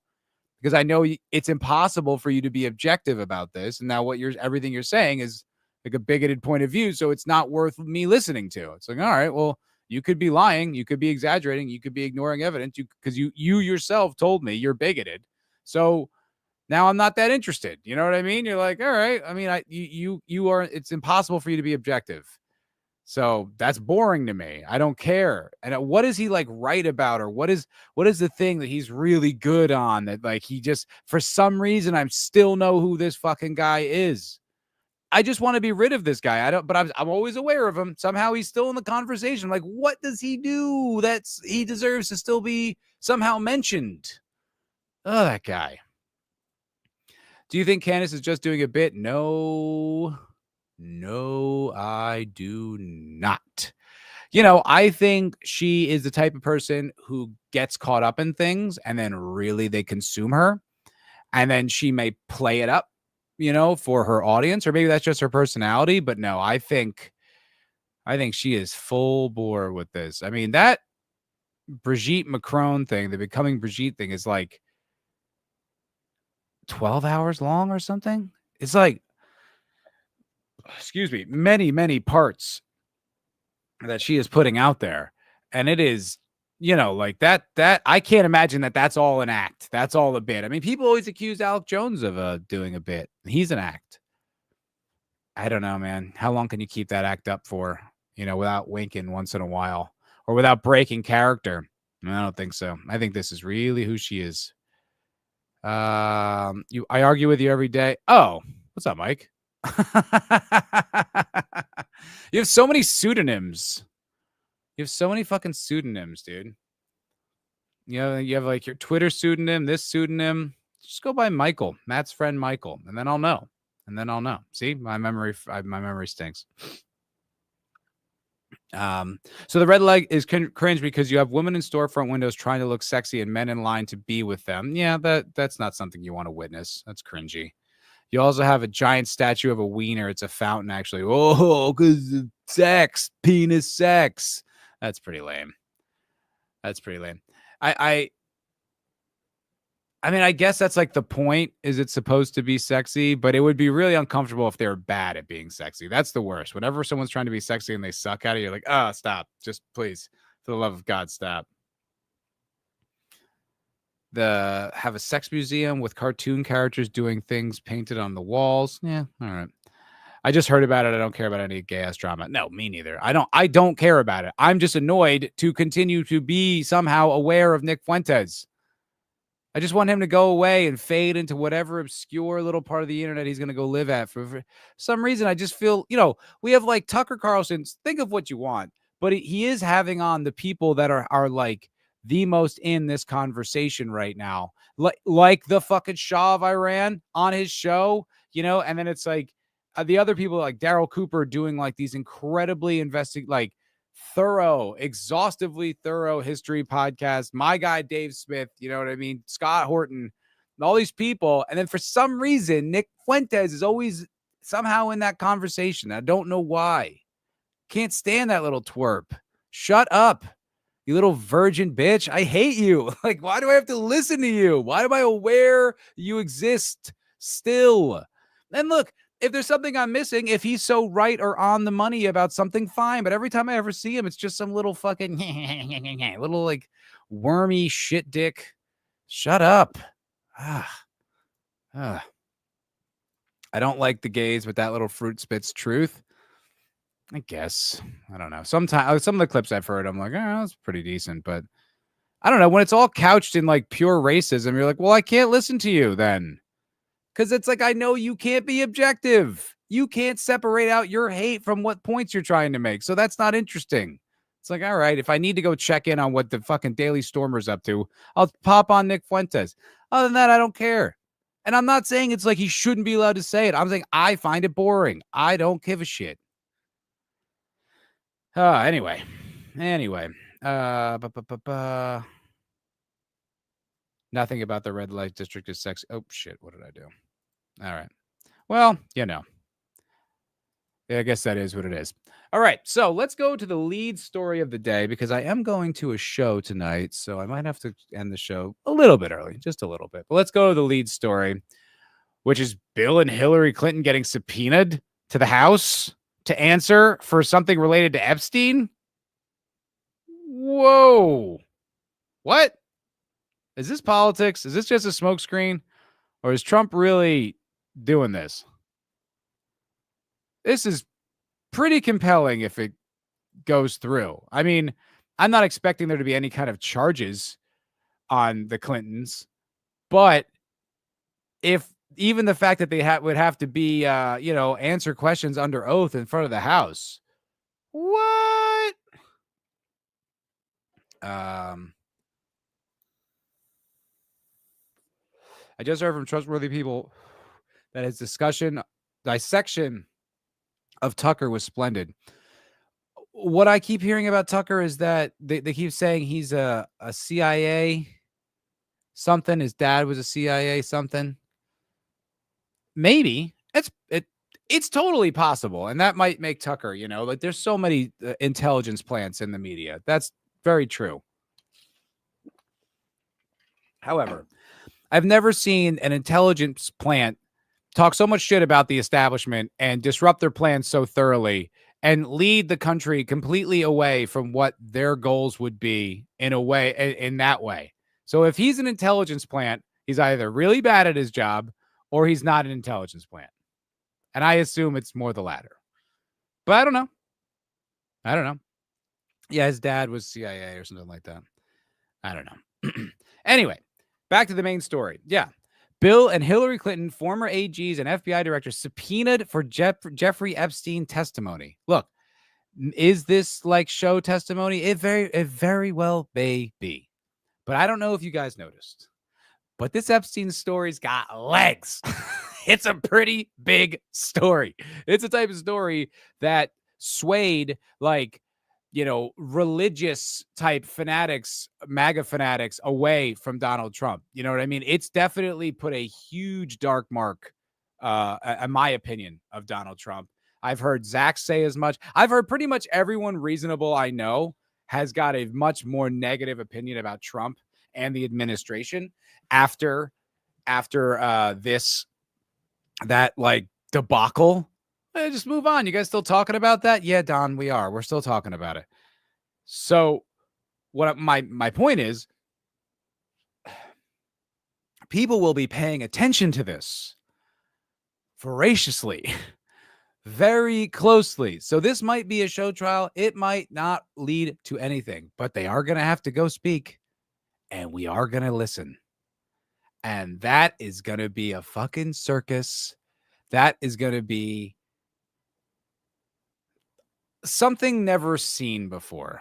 because I know it's impossible for you to be objective about this. And now everything you're saying is like a bigoted point of view. So it's not worth me listening to. It's like, all right, well, you could be lying. You could be exaggerating. You could be ignoring evidence because you yourself told me you're bigoted. So now I'm not that interested. You know what I mean? You're like, all right. I mean, you are, it's impossible for you to be objective. So that's boring to me. I don't care. And what is he like right about, or what is the thing that he's really good on that like he just, for some reason, I still know who this fucking guy is. I just want to be rid of this guy. But I'm always aware of him. Somehow he's still in the conversation. Like, what does he do he deserves to still be somehow mentioned? Oh, that guy. Do you think Candace is just doing a bit? No, I do not. You know, I think she is the type of person who gets caught up in things and then really they consume her. And then she may play it up, you know, for her audience, or maybe that's just her personality. But no, I think she is full bore with this. I mean, that Brigitte Macron thing, the becoming Brigitte thing, is like 12 hours long or something. It's like, excuse me, many, many parts that she is putting out there. And it is, you know, like that I can't imagine that that's all an act. That's all a bit. I mean, people always accuse Alec Jones of doing a bit. He's an act. I don't know, man. How long can you keep that act up for, you know, without winking once in a while or without breaking character? I don't think so. I think this is really who she is. I argue with you every day. Oh, what's up, Mike? You have so many pseudonyms. You have so many fucking pseudonyms, dude. You have like your Twitter pseudonym, this pseudonym. Just go by Michael, Matt's friend Michael, and then I'll know. and then I'll know. See, my memory stinks. So the red leg is cringe because you have women in storefront windows trying to look sexy and men in line to be with them. Yeah, that's not something you want to witness. That's cringy. You also have a giant statue of a wiener. It's a fountain, actually. Oh, because sex, penis sex. That's pretty lame. I mean, I guess that's like the point. Is it supposed to be sexy? But it would be really uncomfortable if they were bad at being sexy. That's the worst. Whenever someone's trying to be sexy and they suck at it, you're like, oh, stop. Just please, for the love of God, stop. Have a sex museum with cartoon characters doing things painted on the walls. Yeah, all right. I just heard about it. I don't care about any gay ass drama. No, me neither. I don't care about it. I'm just annoyed to continue to be somehow aware of Nick Fuentes. I just want him to go away and fade into whatever obscure little part of the internet he's going to go live at. For some reason, I just feel, we have like Tucker Carlson. Think of what you want, but he is having on the people that are like the most in this conversation right now. Like the fucking Shah of Iran on his show, and then it's like the other people like Daryl Cooper doing like these incredibly exhaustively thorough history podcast. My guy, Dave Smith, you know what I mean? Scott Horton, and all these people. And then for some reason, Nick Fuentes is always somehow in that conversation. I don't know why. Can't stand that little twerp. Shut up, you little virgin bitch. I hate you. Like, why do I have to listen to you? Why am I aware you exist still? And look, if there's something I'm missing, if he's so right or on the money about something, fine. But every time I ever see him, it's just some little fucking little like wormy shit dick. Shut up. I don't like the gays, but that little fruit spits truth. I guess. I don't know. Sometimes some of the clips I've heard, I'm like, that's pretty decent. But I don't know. When it's all couched in like pure racism, you're like, well, I can't listen to you then. Because it's like, I know you can't be objective. You can't separate out your hate from what points you're trying to make. So that's not interesting. It's like, all right, if I need to go check in on what the fucking Daily Stormer's up to, I'll pop on Nick Fuentes. Other than that, I don't care. And I'm not saying it's like he shouldn't be allowed to say it. I'm saying I find it boring. I don't give a shit. Anyway. Nothing about the red light district is sexy. Oh, shit. What did I do? All right. Well, Yeah, I guess that is what it is. All right. So let's go to the lead story of the day because I am going to a show tonight. So I might have to end the show a little bit early, just a little bit. But let's go to the lead story, which is Bill and Hillary Clinton getting subpoenaed to the House to answer for something related to Epstein. Whoa. What? Is this politics? Is this just a smokescreen? Or is Trump really doing this? This is pretty compelling if it goes through. I mean, I'm not expecting there to be any kind of charges on the Clintons, but if even the fact that they would have to be, answer questions under oath in front of the House. What? I just heard from trustworthy people that his dissection of Tucker was splendid. What I keep hearing about Tucker is that they keep saying he's a CIA something. His dad was a CIA something. Maybe it's totally possible. And that might make Tucker, like there's so many intelligence plants in the media. That's very true. However, I've never seen an intelligence plant talk so much shit about the establishment and disrupt their plans so thoroughly and lead the country completely away from what their goals would be in that way. So if he's an intelligence plant, he's either really bad at his job or he's not an intelligence plant. And I assume it's more the latter. But I don't know. Yeah, his dad was CIA or something like that. I don't know. Anyway, back to the main story. Yeah. Bill and Hillary Clinton, former AGs and FBI directors, subpoenaed for Jeffrey Epstein testimony. Look, is this like show testimony? It very well may be. But I don't know if you guys noticed. But this Epstein story's got legs. It's a pretty big story. It's a type of story that swayed like, religious type fanatics, MAGA fanatics away from Donald Trump. You know what I mean? It's definitely put a huge dark mark, in my opinion, of Donald Trump. I've heard Zach say as much. I've heard pretty much everyone reasonable I know has got a much more negative opinion about Trump and the administration after that like debacle. Just move on. You guys still talking about that? Yeah, Don, we are. We're still talking about it. So what my point is, people will be paying attention to this voraciously, very closely. So this might be a show trial. It might not lead to anything, but they are going to have to go speak, and we are going to listen. And that is going to be a fucking circus. That is going to be something never seen before,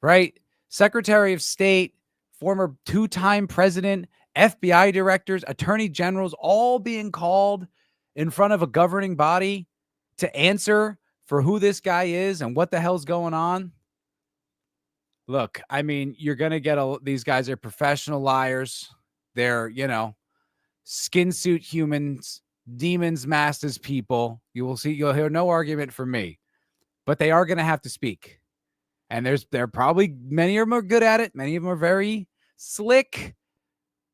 right? Secretary of State, former two-time president, FBI directors, attorney generals, all being called in front of a governing body to answer for who this guy is and what the hell's going on. Look, I mean, you're going to get these guys are professional liars. They're, skin suit humans, demons masked as people. You'll hear no argument from me. But they are going to have to speak. And they're probably, many of them are good at it. Many of them are very slick.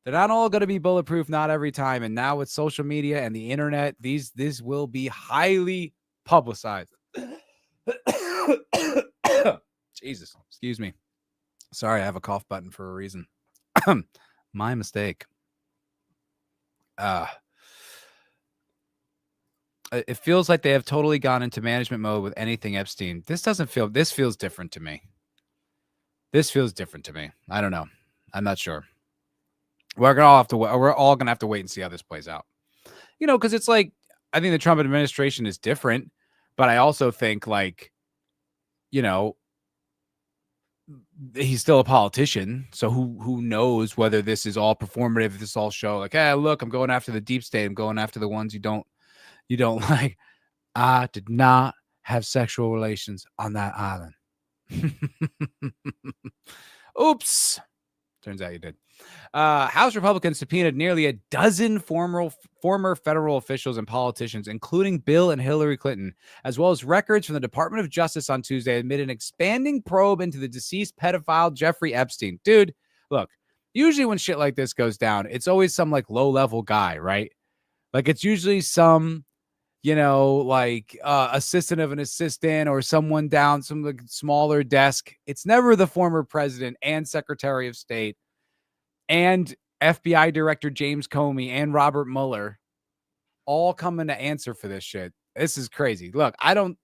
They're not all going to be bulletproof, not every time. And now with social media and the internet, this will be highly publicized. Jesus, excuse me. Sorry, I have a cough button for a reason. My mistake. It feels like they have totally gone into management mode with anything Epstein. This feels different to me. This feels different to me. I don't know. I'm not sure. We're all going to have to wait and see how this plays out. Because it's like, I think the Trump administration is different, but I also think like, he's still a politician. So who knows whether this is all performative, if this all show like, hey, look, I'm going after the deep state. I'm going after the ones you don't like. I did not have sexual relations on that island. Oops. Turns out you did. House Republicans subpoenaed nearly a dozen former federal officials and politicians, including Bill and Hillary Clinton, as well as records from the Department of Justice on Tuesday amid an expanding probe into the deceased pedophile Jeffrey Epstein. Dude, look, usually when shit like this goes down, it's always some like low-level guy, right? Like it's usually some assistant of an assistant or someone down some like smaller desk. It's never the former president and Secretary of State and FBI Director James Comey and Robert Mueller all coming to answer for this shit. This is crazy. Look, I don't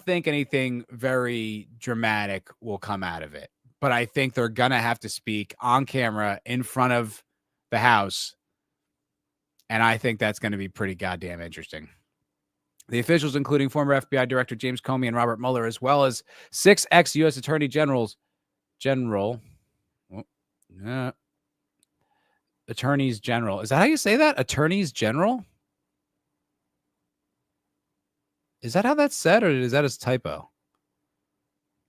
think anything very dramatic will come out of it, but I think they're going to have to speak on camera in front of the House. And I think that's going to be pretty goddamn interesting. The officials, including former FBI Director James Comey and Robert Mueller, as well as 6 ex-U.S. Attorney Generals, Attorneys General. Is that how you say that? Attorneys General? Is that how that's said, or is that a typo?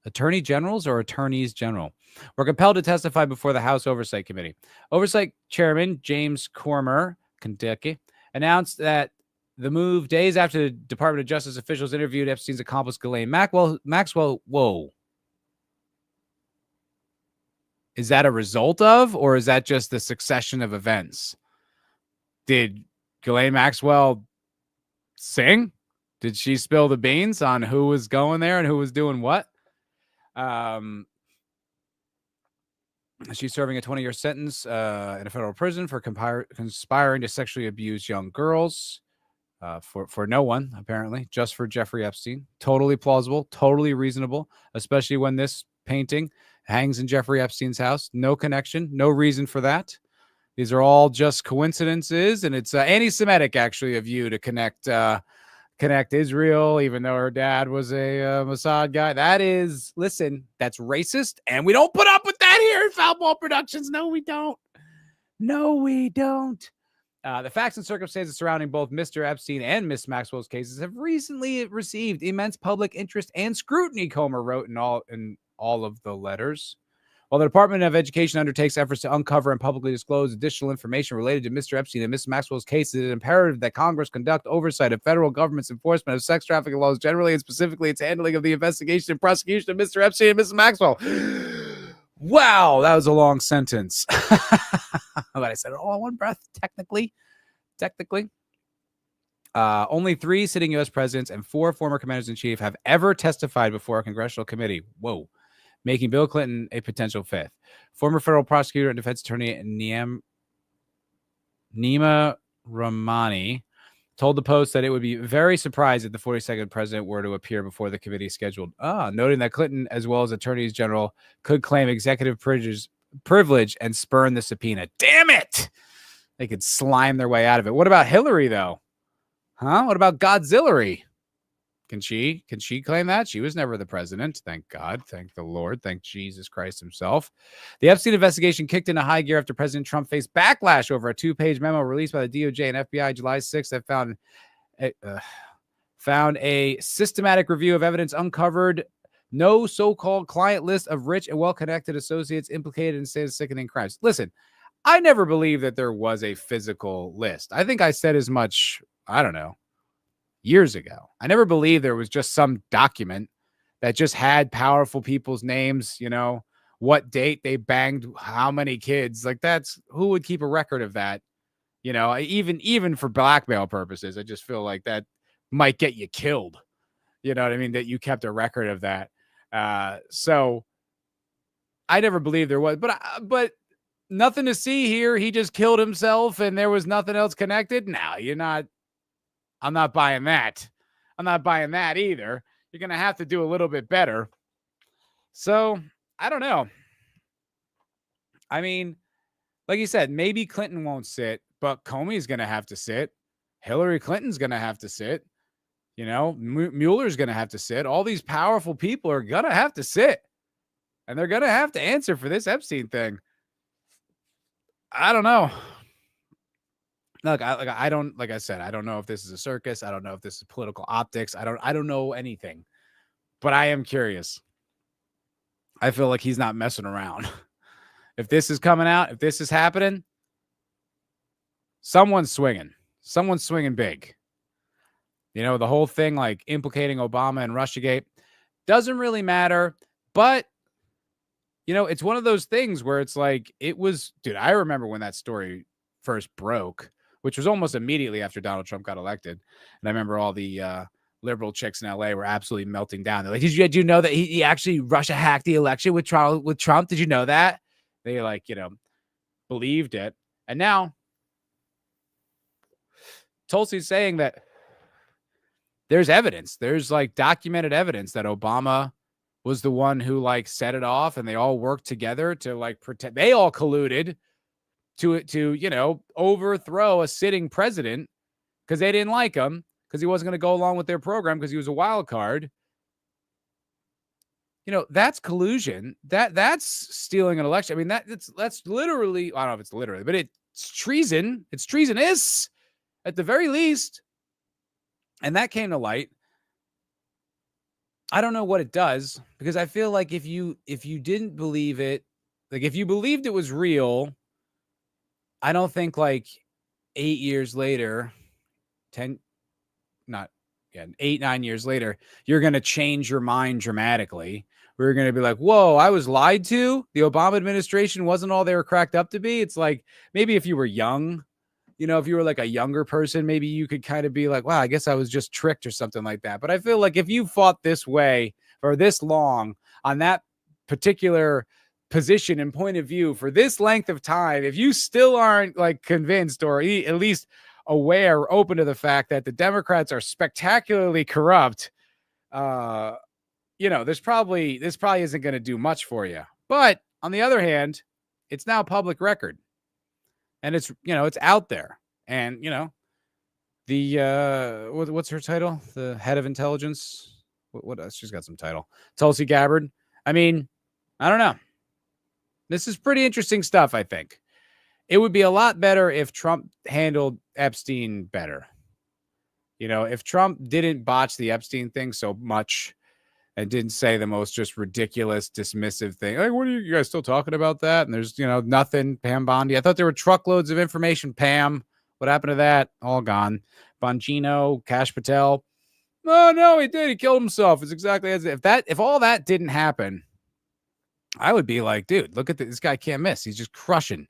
Attorney Generals or Attorneys General were compelled to testify before the House Oversight Committee. Oversight Chairman James Cormer, Kentucky, announced that the move days after the Department of Justice officials interviewed Epstein's accomplice Ghislaine Maxwell. Whoa. Is that a result of, or is that just the succession of events? Did Ghislaine Maxwell sing? Did she spill the beans on who was going there and who was doing what? She's serving a 20-year sentence in a federal prison for conspiring to sexually abuse young girls for no one, apparently, just for Jeffrey Epstein. Totally plausible, totally reasonable, especially when this painting hangs in Jeffrey Epstein's house. No connection, no reason for that. These are all just coincidences, and it's anti-Semitic, actually, of you to connect Israel, even though her dad was a Mossad guy. Listen, that's racist, and we don't put up with that here in Foulball Productions. No, we don't. No, we don't. The facts and circumstances surrounding both Mr. Epstein and Miss Maxwell's cases have recently received immense public interest and scrutiny, Comer wrote in all of the letters. While the Department of Education undertakes efforts to uncover and publicly disclose additional information related to Mr. Epstein and Miss Maxwell's cases, it is imperative that Congress conduct oversight of federal government's enforcement of sex trafficking laws generally, and specifically its handling of the investigation and prosecution of Mr. Epstein and Mrs. Maxwell. Wow, that was a long sentence. But I said it all in one breath, technically. Only 3 sitting U.S. presidents and 4 former commanders-in-chief have ever testified before a congressional committee. Whoa. Making Bill Clinton a potential 5th. Former federal prosecutor and defense attorney Nima Rahmani told the Post that it would be very surprised if the 42nd president were to appear before the committee scheduled. Noting that Clinton, as well as attorneys general, could claim executive privilege and spurn the subpoena. Damn it! They could slime their way out of it. What about Hillary, though? Huh? What about Godzilla? Can she claim that? She was never the president. Thank God. Thank the Lord. Thank Jesus Christ himself. The Epstein investigation kicked into high gear after President Trump faced backlash over a 2-page memo released by the DOJ and FBI July 6th that found a systematic review of evidence uncovered no so-called client list of rich and well-connected associates implicated in sickening crimes. Listen, I never believed that there was a physical list. I think I said as much, I don't know, years ago. I never believed there was just some document that just had powerful people's names, what date they banged how many kids. Like, that's who would keep a record of that? Even for blackmail purposes, I just feel like that might get you killed. You know what I mean? That you kept a record of that. So I never believed there was, but nothing to see here. He just killed himself and there was nothing else connected. No, I'm not buying that. I'm not buying that either. You're going to have to do a little bit better. So, I don't know. I mean, like you said, maybe Clinton won't sit, but Comey's going to have to sit. Hillary Clinton's going to have to sit. Mueller's going to have to sit. All these powerful people are going to have to sit. And they're going to have to answer for this Epstein thing. I don't know. Look, I don't, like I said, I don't know if this is a circus. I don't know if this is political optics. I don't know anything, but I am curious. I feel like he's not messing around. If this is coming out, if this is happening, someone's swinging big. The whole thing, like implicating Obama and Russiagate, doesn't really matter, but it's one of those things where it's like, dude, I remember when that story first broke, which was almost immediately after Donald Trump got elected. And I remember all the liberal chicks in LA were absolutely melting down. They're like, did you know that he actually Russia hacked the election with Trump? Did you know that? They believed it. And now Tulsi's saying that there's evidence. There's documented evidence that Obama was the one who set it off, and they all worked together to protect. They all colluded to overthrow a sitting president because they didn't like him, because he wasn't going to go along with their program because he was a wild card. That's collusion. That's stealing an election. I mean, that's literally, I don't know if it's literally, but it's treason. It's treasonous at the very least. And that came to light. I don't know what it does, because I feel like if you didn't believe it, if you believed it was real, I don't think 8 years later, 8, 9 years later, you're going to change your mind dramatically. We're going to be like, whoa, I was lied to. The Obama administration wasn't all they were cracked up to be. It's like, maybe if you were young, if you were a younger person, maybe you could kind of be like, wow, I guess I was just tricked or something like that. But I feel like if you fought this way for this long on that particular position and point of view for this length of time, if you still aren't convinced, or at least aware or open to the fact that the Democrats are spectacularly corrupt, this probably isn't going to do much for you. But on the other hand, it's now public record. And it's out there. And, the, what's her title? The head of intelligence. What else? She's got some title. Tulsi Gabbard. I mean, I don't know. This is pretty interesting stuff, I think. it would be a lot better if Trump handled Epstein better. You know, if Trump didn't botch the Epstein thing so much and didn't say the most just ridiculous, dismissive thing. Like, what are you guys still talking about that? And there's, nothing. Pam Bondi. I thought there were truckloads of information. Pam, what happened to that? All gone. Bongino, Kash Patel. Oh, no, he did. He killed himself. It's exactly as if all that didn't happen, I would be like, dude, look at this guy can't miss. He's just crushing,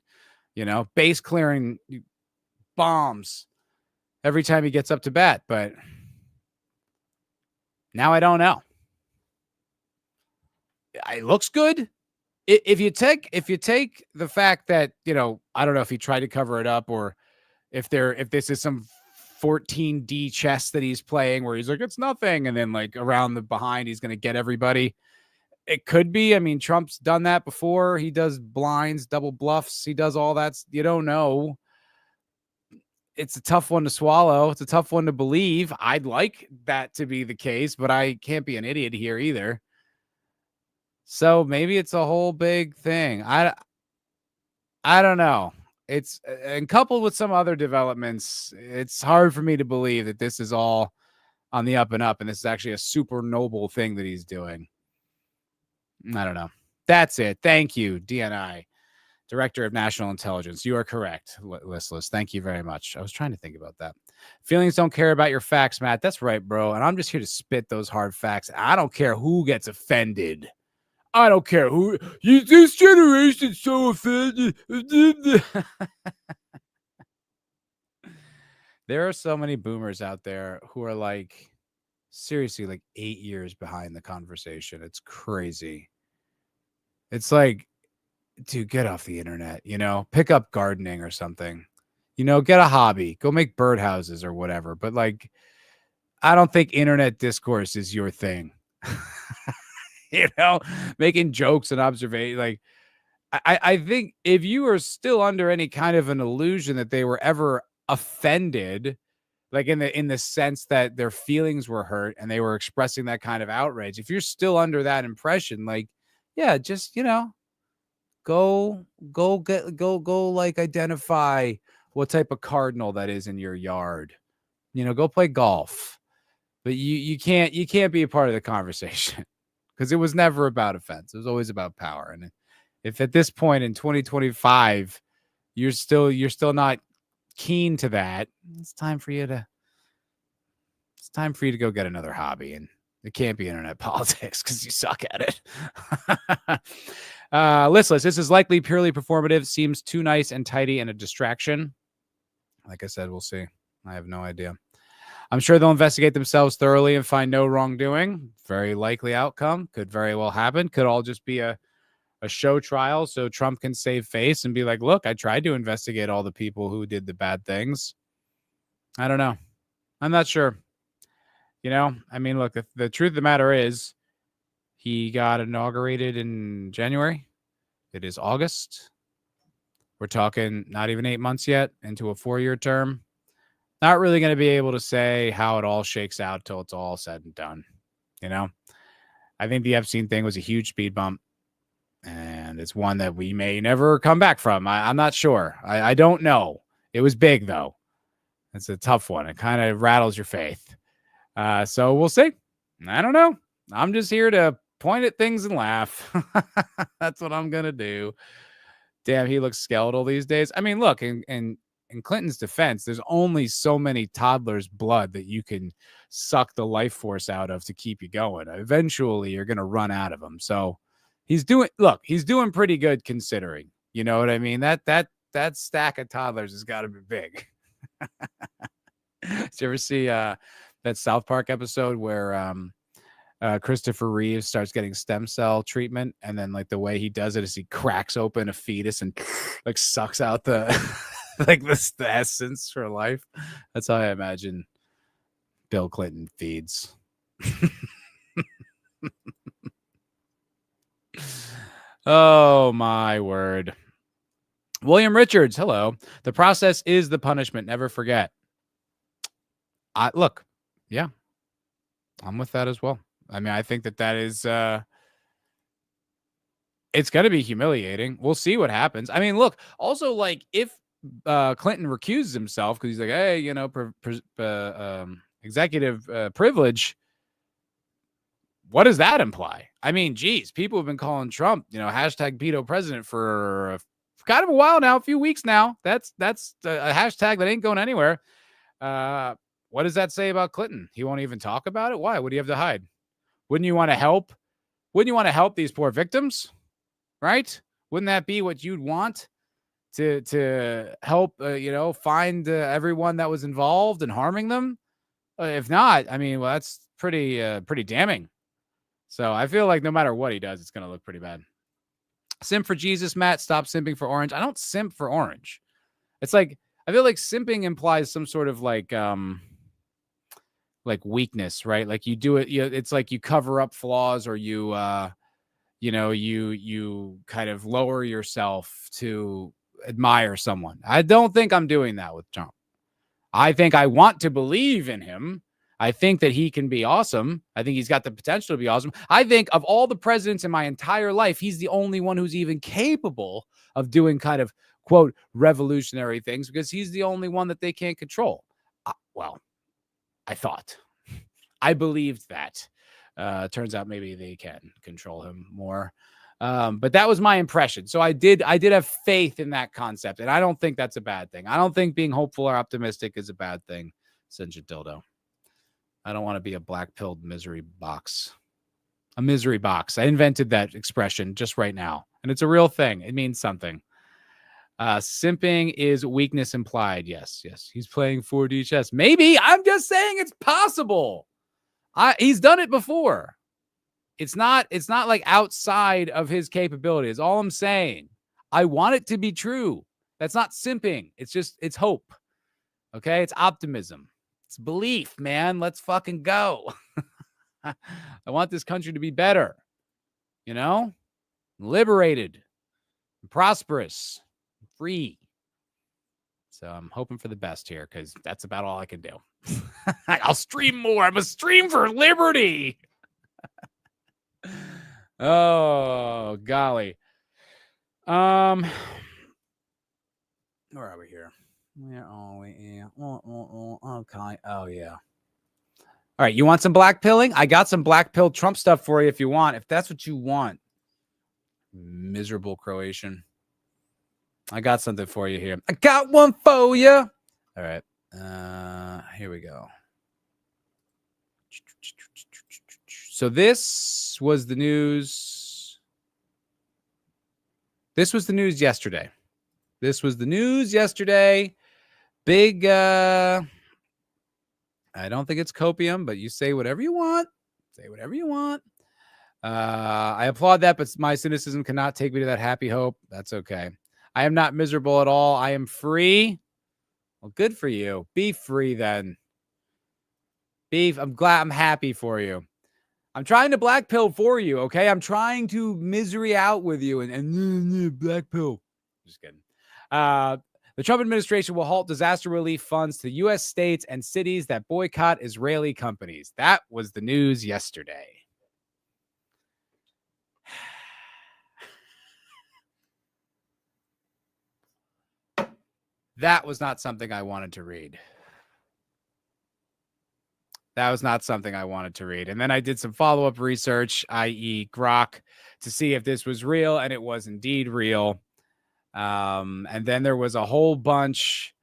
base clearing bombs every time he gets up to bat. But now I don't know. It looks good. If you take the fact that, I don't know if he tried to cover it up or if this is some 14D chess that he's playing where he's like, it's nothing. And then like around the behind, he's going to get everybody. It could be. I mean, Trump's done that before. He does blinds, double bluffs. He does all that. You don't know. It's a tough one to swallow. It's a tough one to believe. I'd like that to be the case, but I can't be an idiot here either. So maybe it's a whole big thing. I don't know. It's and coupled with some other developments, it's hard for me to believe that this is all on the up and up, and this is actually a super noble thing that he's doing. I don't know. That's it. Thank you, DNI, Director of National Intelligence. You are correct, listless. Thank you very much. I was trying to think about that. Feelings don't care about your facts, Matt. That's right, bro. And I'm just here to spit those hard facts. I don't care who gets offended. I don't care who. This generation's so offended. There are so many boomers out there who are like, seriously, like 8 years behind the conversation. It's crazy. It's like, dude, get off the internet, pick up gardening or something, get a hobby, go make birdhouses or whatever. But like, I don't think internet discourse is your thing. Making jokes and observation. Like, I think if you are still under any kind of an illusion that they were ever offended, like in the sense that their feelings were hurt and they were expressing that kind of outrage, if you're still under that impression, like, yeah, just, go like identify what type of cardinal that is in your yard, go play golf, but you can't be a part of the conversation because it was never about offense. It was always about power. And if at this point in 2025, you're still not keen to that, it's time for you to go get another hobby. And it can't be internet politics because you suck at it. Listless. This is likely purely performative. Seems too nice and tidy and a distraction. Like I said, we'll see. I have no idea. I'm sure they'll investigate themselves thoroughly and find no wrongdoing. Very likely outcome. Could very well happen. Could all just be a show trial so Trump can save face and be like, look, I tried to investigate all the people who did the bad things. I don't know. I'm not sure. I mean, look, the truth of the matter is he got inaugurated in January. It is August. We're talking not even 8 months yet into a 4-year term. Not really going to be able to say how it all shakes out till it's all said and done. I think the Epstein thing was a huge speed bump, and it's one that we may never come back from. I'm not sure. I don't know. It was big, though. It's a tough one. It kind of rattles your faith. So we'll see. I don't know. I'm just here to point at things and laugh. That's what I'm going to do. Damn, he looks skeletal these days. I mean, look, in Clinton's defense, there's only so many toddlers' blood that you can suck the life force out of to keep you going. Eventually, you're going to run out of them. So he's doing pretty good considering. You know what I mean? That stack of toddlers has got to be big. Did you ever see that South Park episode where Christopher Reeves starts getting stem cell treatment, and then like the way he does it is he cracks open a fetus and like sucks out the like the essence for life? That's how I imagine Bill Clinton feeds. Oh my word. William Richards, hello. The process is the punishment. Never forget. Look, yeah, I'm with that as well. I mean, I think that is It's going to be humiliating. We'll see what happens. I mean, look, also, like, if Clinton recuses himself because he's like, hey, executive privilege, what does that imply? I mean, geez, people have been calling Trump, hashtag pedo president for kind of a while now, a few weeks now. That's a hashtag that ain't going anywhere. What does that say about Clinton? He won't even talk about it. Why? What do you have to hide? Wouldn't you want to help? Wouldn't you want to help these poor victims? Right? Wouldn't that be what you'd want to help, find everyone that was involved in harming them? If not, I mean, well, that's pretty damning. So I feel like no matter what he does, it's going to look pretty bad. Simp for Jesus, Matt. Stop simping for Orange. I don't simp for Orange. It's like, I feel like simping implies some sort of like weakness, right? Like you do it, it's like you cover up flaws, or you kind of lower yourself to admire someone. I don't think I'm doing that with Trump. I think I want to believe in him. I think that he can be awesome. I think he's got the potential to be awesome. I think of all the presidents in my entire life, he's the only one who's even capable of doing kind of, quote, revolutionary things, because he's the only one that they can't control. I thought. I believed that. Turns out maybe they can control him more. But that was my impression. So I did have faith in that concept, and I don't think that's a bad thing. I don't think being hopeful or optimistic is a bad thing. Send your dildo. I don't want to be a black-pilled misery box. A misery box. I invented that expression just right now, and it's a real thing. It means something. Simping is weakness implied. Yes. He's playing 4D chess. Maybe. I'm just saying it's possible. He's done it before. It's not like outside of his capabilities. All I'm saying. I want it to be true. That's not simping. It's hope. Okay? It's optimism. It's belief, man. Let's fucking go. I want this country to be better. Liberated, prosperous, free. So I'm hoping for the best here, because that's about all I can do. I'll stream more. I'm a stream for liberty. Oh, golly. Where are we here? Where are we here? Okay. Oh, yeah. All right. You want some black pilling? I got some black pill Trump stuff for you if you want. If that's what you want. Miserable Croatian. I got something for you here. I got one for you. All right. Here we go. So this was the news. This was the news yesterday. Big, I don't think it's copium, but you say whatever you want. I applaud that, but my cynicism cannot take me to that happy hope. That's okay. I am not miserable at all. I am free. Well, good for you. Be free then. I'm glad. I'm happy for you. I'm trying to black pill for you, okay? I'm trying to misery out with you and black pill. Just kidding. The Trump administration will halt disaster relief funds to U.S. states and cities that boycott Israeli companies. That was the news yesterday. That was not something I wanted to read. And then I did some follow-up research, i.e. Grok, to see if this was real, and it was indeed real. And then there was a whole bunch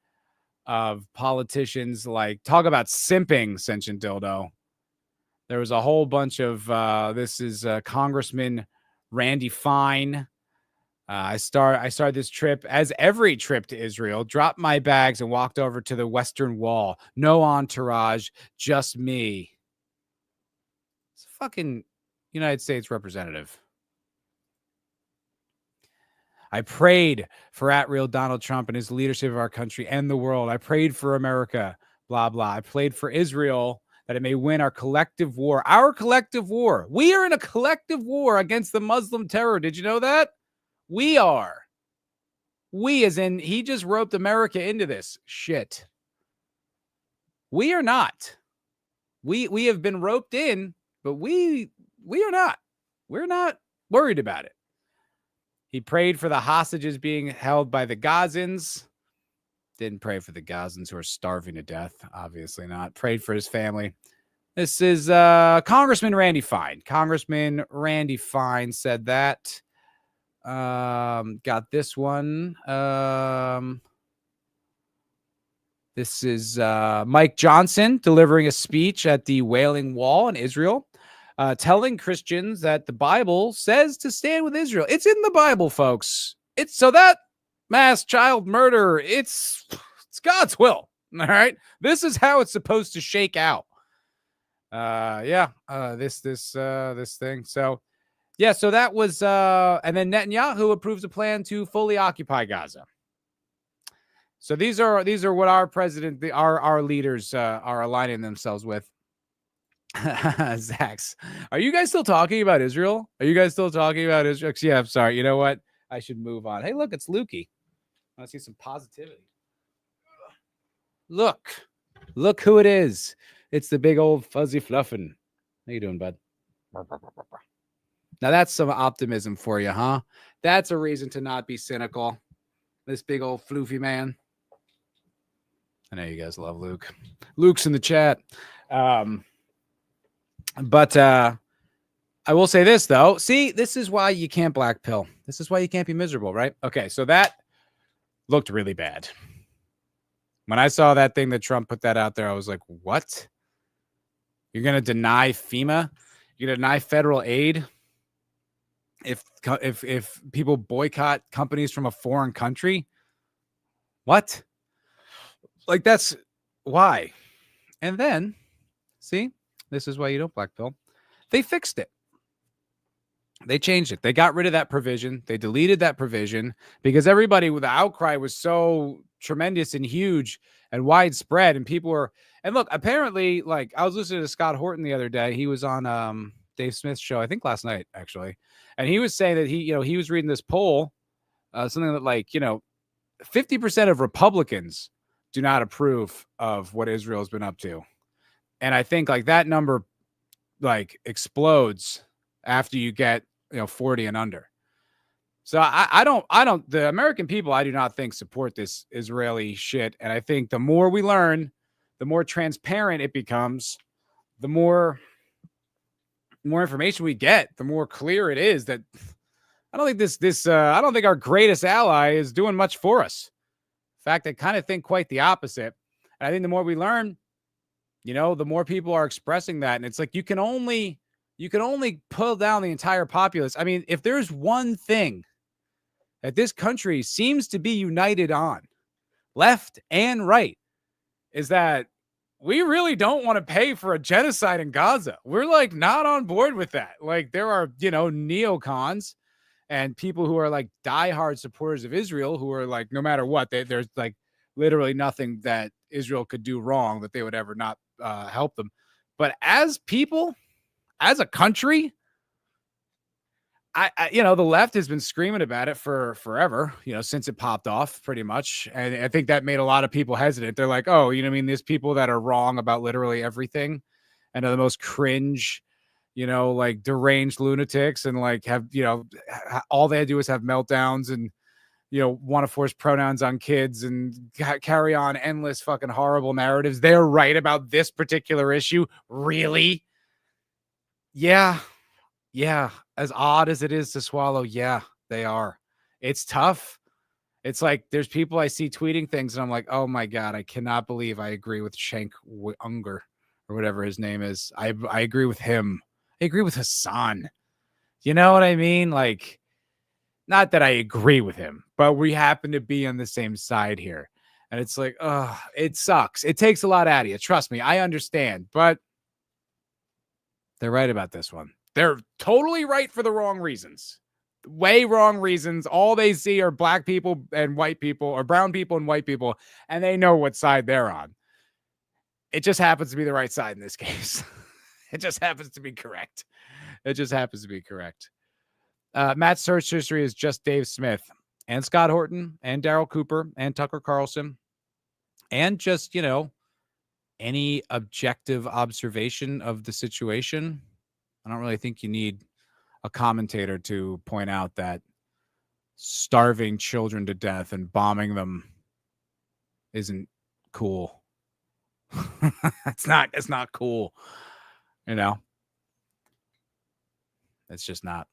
of politicians, like, talk about simping, Sentient Dildo. There was a whole bunch of, this is Congressman Randy Fine. I started this trip, as every trip to Israel, dropped my bags and walked over to the Western Wall. No entourage, just me. It's a fucking United States representative. I prayed for @real Donald Trump and his leadership of our country and the world. I prayed for America, blah, blah. I prayed for Israel, that it may win our collective war. Our collective war. We are in a collective war against the Muslim terror. Did you know that? We are. We, as in, he just roped America into this shit. We are not. We have been roped in, but we are not. We're not worried about it. He prayed for the hostages being held by the Gazans. Didn't pray for the Gazans who are starving to death. Obviously not. Prayed for his family. This is Congressman Randy Fine. Congressman Randy Fine said that. Got this one. This is Mike Johnson delivering a speech at the Wailing Wall in Israel, telling Christians that the Bible says to stand with Israel. It's in the Bible, folks. It's so that mass child murder, it's God's will. All right. This is how it's supposed to shake out. This thing. So yeah, so that was and then Netanyahu approves a plan to fully occupy Gaza. So these are what our president, our leaders are aligning themselves with. Zax, are you guys still talking about Israel? Are you guys still talking about Israel? Yeah, I'm sorry. You know what? I should move on. Hey, look, it's Lukey. I want to see some positivity. Look who it is. It's the big old fuzzy fluffin. How you doing, bud? Now that's some optimism for you, huh? That's a reason to not be cynical. This big old floofy man. I know you guys love Luke. Luke's in the chat. But I will say this, though. See, this is why you can't black pill. This is why you can't be miserable, right? Okay, so that looked really bad. When I saw that thing that Trump put that out there, I was like, what? You're going to deny FEMA? You're going to deny federal aid if people boycott companies from a foreign country? What? Like, that's why. And then, see, this is why you don't black pill. They fixed it. They changed it. They got rid of that provision. They deleted that provision because everybody with the outcry was so tremendous and huge and widespread. And people were, and look, apparently, like, I was listening to Scott Horton the other day. He was on Dave Smith's show, I think last night, actually. And he was saying that he was reading this poll, something that, like, 50% of Republicans do not approve of what Israel has been up to. And I think, like, that number, like, explodes after you get 40 and under. So I don't the American people, I do not think support this Israeli shit. And I think the more we learn, the more transparent it becomes, the more information we get, the more clear it is that I don't think I don't think our greatest ally is doing much for us. In fact, I kind of think quite the opposite. And I think the more we learn, the more people are expressing that. And it's like, you can only pull down the entire populace. I mean, if there's one thing that this country seems to be united on, left and right, is that we really don't want to pay for a genocide in Gaza. We're, like, not on board with that. Like, there are, neocons and people who are, like, diehard supporters of Israel who are, like, no matter what, there's, like, literally nothing that Israel could do wrong that they would ever not help them. But as people, as a country, the left has been screaming about it for forever, since it popped off pretty much. And I think that made a lot of people hesitant. They're like, oh, there's people that are wrong about literally everything and are the most cringe, like deranged lunatics and, like, have, all they do is have meltdowns and, want to force pronouns on kids and carry on endless fucking horrible narratives. They're right about this particular issue. Really? Yeah. As odd as it is to swallow, yeah, they are. It's tough. It's like there's people I see tweeting things and I'm like, oh my God, I cannot believe I agree with Shank Unger or whatever his name is. I agree with him. I agree with Hassan. You know what I mean? Like, not that I agree with him, but we happen to be on the same side here. And it's like, oh, it sucks. It takes a lot out of you. Trust me, I understand, but they're right about this one. They're totally right for the wrong reasons. Way wrong reasons. All they see are black people and white people, or brown people and white people, and they know what side they're on. It just happens to be the right side in this case. It just happens to be correct. Matt's search history is just Dave Smith and Scott Horton and Daryl Cooper and Tucker Carlson and just, any objective observation of the situation. I don't really think you need a commentator to point out that starving children to death and bombing them isn't cool. It's not cool. You know, it's just not.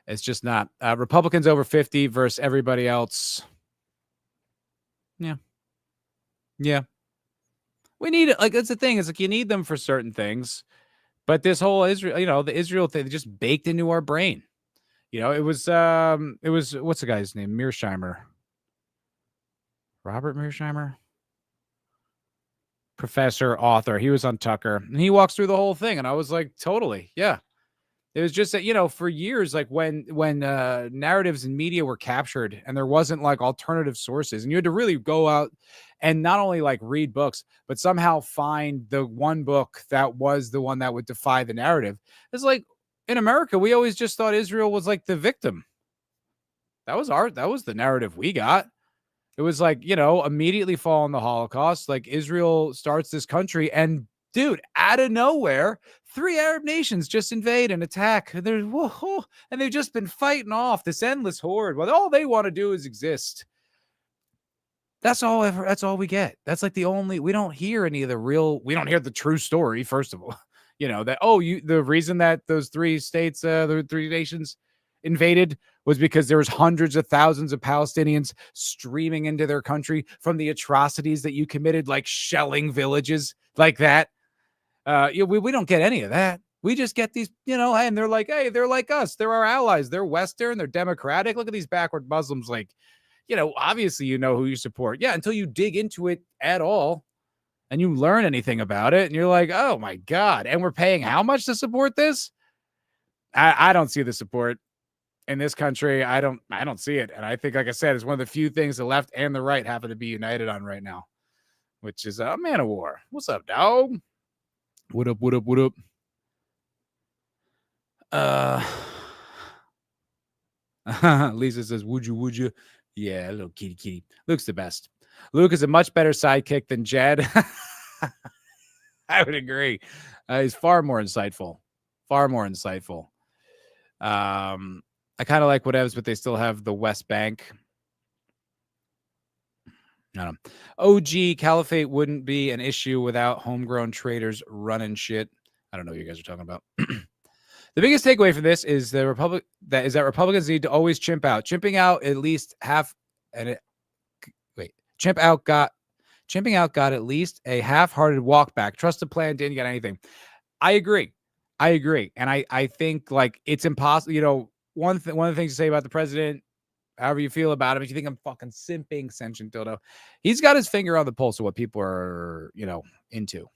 It's just not. Republicans over 50 versus everybody else. Yeah. Yeah. We need it. Like, that's the thing. It's like you need them for certain things. But this whole Israel, the Israel thing, they just baked into our brain. It was what's the guy's name? Mearsheimer. Robert Mearsheimer? Professor, author. He was on Tucker. And he walks through the whole thing. And I was like, totally. Yeah. It was just that, for years, like when narratives and media were captured and there wasn't like alternative sources, and you had to really go out and not only like read books, but somehow find the one book that was the one that would defy the narrative. It's like in America, we always just thought Israel was like the victim. That was the narrative we got. It was like, immediately following the Holocaust, like Israel starts this country and dude, out of nowhere, 3 Arab nations just invade and attack. And they've just been fighting off this endless horde. Well, all they want to do is exist. That's all we get. That's like we don't hear any of we don't hear the true story, first of all. The reason that those 3 states, the 3 nations invaded was because there was hundreds of thousands of Palestinians streaming into their country from the atrocities that you committed, like shelling villages like that. We don't get any of that. We just get these, and they're like, hey, they're like us. They're our allies. They're Western. They're democratic. Look at these backward Muslims. Like, obviously, who you support. Yeah, until you dig into it at all and you learn anything about it. And you're like, oh, my God. And we're paying how much to support this? I don't see the support in this country. I don't see it. And I think, like I said, it's one of the few things the left and the right happen to be united on right now, which is a man of war. What's up, dog? What up? Lisa says, would you? Yeah, little kitty. Luke's the best. Luke is a much better sidekick than Jed. I would agree. He's far more insightful. I kind of like whatevs, but they still have the West Bank. OG Caliphate wouldn't be an issue without homegrown traders running shit. I don't know what you guys are talking about. The biggest takeaway from this is that Republicans need to always chimp out. Chimping out at least chimping out got at least a half-hearted walk back. Trust the plan, didn't get anything. I agree. And I think like it's impossible. One of the things to say about the president, however you feel about him, if you think I'm fucking simping, sentient dildo, he's got his finger on the pulse of what people are, into.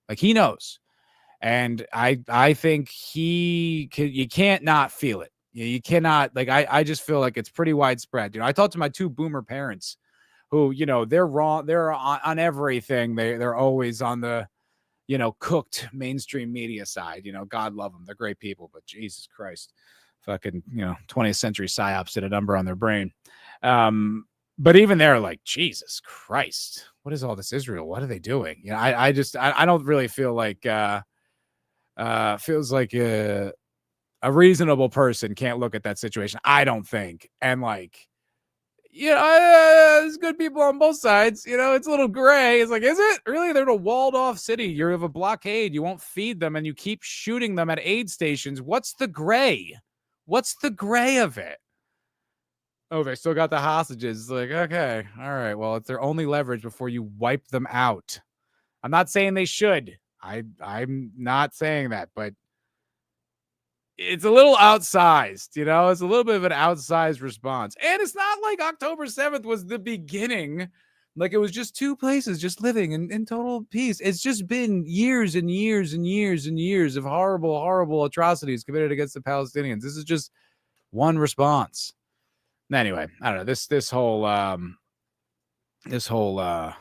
Like he knows. And I think you can't not feel it. You cannot, like, I just feel like it's pretty widespread. I talked to my 2 boomer parents who, they're wrong. They're on everything. They're always on the, cooked mainstream media side. God love them. They're great people, but Jesus Christ, fucking, 20th century psyops did a number on their brain. But even they're like, Jesus Christ, what is all this Israel? What are they doing? I don't really feel like, feels like a reasonable person can't look at that situation. I don't think. And like, there's good people on both sides. It's a little gray. It's like, is it really? They're in a walled off city. You have a blockade. You won't feed them and you keep shooting them at aid stations. What's the gray? What's the gray of it? Oh, they still got the hostages. It's like, okay, all right. Well, it's their only leverage before you wipe them out. I'm not saying they should. I'm not saying that, but it's a little outsized, it's a little bit of an outsized response. And it's not like October 7th was the beginning. Like it was just 2 places just living in total peace. It's just been years and years and years and years of horrible, horrible atrocities committed against the Palestinians. This is just one response. Anyway, I don't know. This whole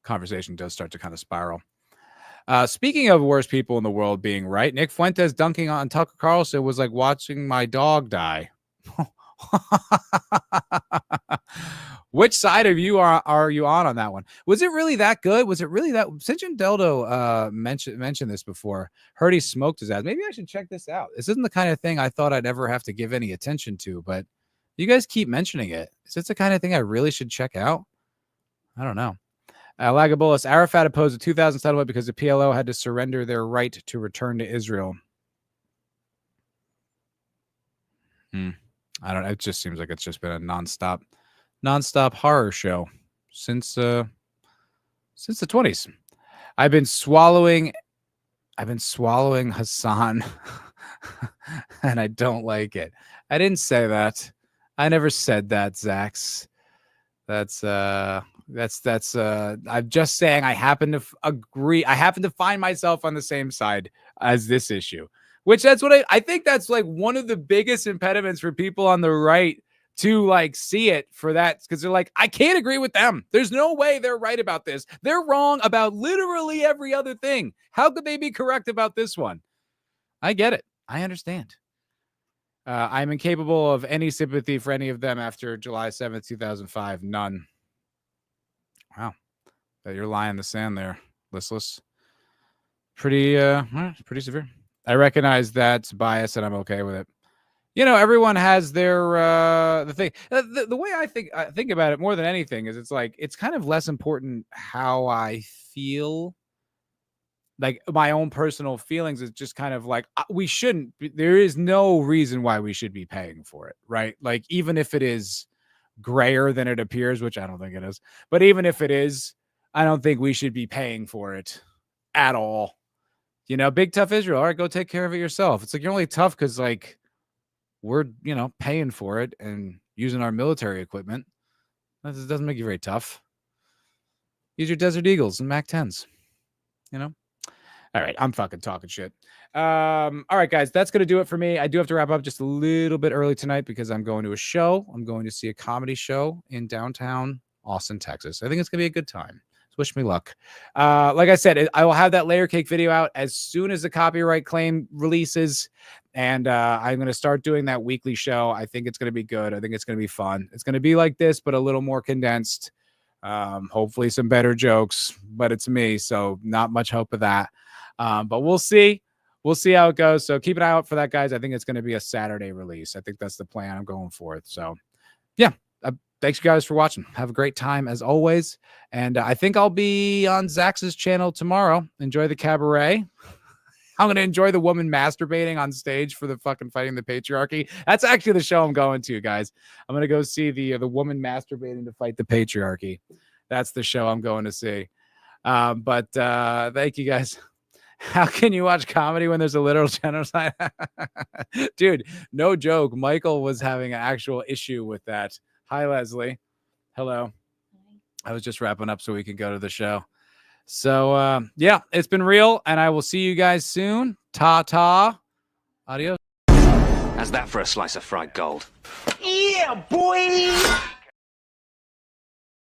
conversation does start to kind of spiral. Speaking of worst people in the world being right, Nick Fuentes dunking on Tucker Carlson was like watching my dog die. Which side of you are you on that one? Was it really that good? Was it really that? Sentient Dildo mentioned this before. Heard he smoked his ass. Maybe I should check this out. This isn't the kind of thing I thought I'd ever have to give any attention to, but You guys keep mentioning it. Is this the kind of thing I really should check out? I don't know. Lagabolus, Arafat opposed a 2000 settlement because the PLO had to surrender their right to return to Israel. I don't know. It just seems like it's just been a nonstop horror show since the 20s. I've been swallowing Hassan and I don't like it. I didn't say that. I never said that, Zax. That's I'm just saying I happen to agree. I happen to find myself on the same side as this issue, which that's what I think that's like one of the biggest impediments for people on the right to like see it for that, because they're like, I can't agree with them. There's no way they're right about this. They're wrong about literally every other thing. How could they be correct about this one? I get it. I understand. I'm incapable of any sympathy for any of them after July 7th, 2005. None. Wow. You're lying in the sand there, listless. Pretty severe. I recognize that's bias and I'm okay with it. You know, everyone has their the thing. The way I think about it more than anything is it's like it's kind of less important how I feel. Like my own personal feelings is just kind of like we shouldn't. There is no reason why we should be paying for it, right? Like even if it is grayer than it appears, which I don't think it is, but even if it is, I don't think we should be paying for it at all. You know, big tough Israel. All right, go take care of it yourself. It's like you're only tough because like we're, you know, paying for it and using our military equipment. That doesn't make you very tough. Use your Desert Eagles and Mac 10s, you know? All right, I'm fucking talking shit. All right, guys, that's going to do it for me. I do have to wrap up just a little bit early tonight because I'm going to a show. I'm going to see a comedy show in downtown Austin, Texas. I think it's going to be a good time. So wish me luck. Like I said, I will have that layer cake video out as soon as the copyright claim releases. And I'm going to start doing that weekly show. I think it's going to be good. I think it's going to be fun. It's going to be like this, but a little more condensed. Hopefully some better jokes, but it's me. So not much hope of that. But we'll see. We'll see how it goes. So keep an eye out for that, guys. I think it's going to be a Saturday release. I think that's the plan I'm going for. So yeah, thanks you guys for watching. Have a great time as always. And I think I'll be on Zax's channel tomorrow. Enjoy the cabaret. I'm going to enjoy the woman masturbating on stage for the fucking Fighting the Patriarchy. That's actually the show I'm going to, guys. I'm going to go see the woman masturbating to fight the patriarchy. That's the show I'm going to see. But thank you guys. How can you watch comedy when there's a literal genocide? Dude, no joke. Michael was having an actual issue with that. Hi, Leslie. Hello. I was just wrapping up so we can go to the show. So, yeah, it's been real, and I will see you guys soon. Ta-ta. Adios. How's that for a slice of fried gold? Yeah, boy!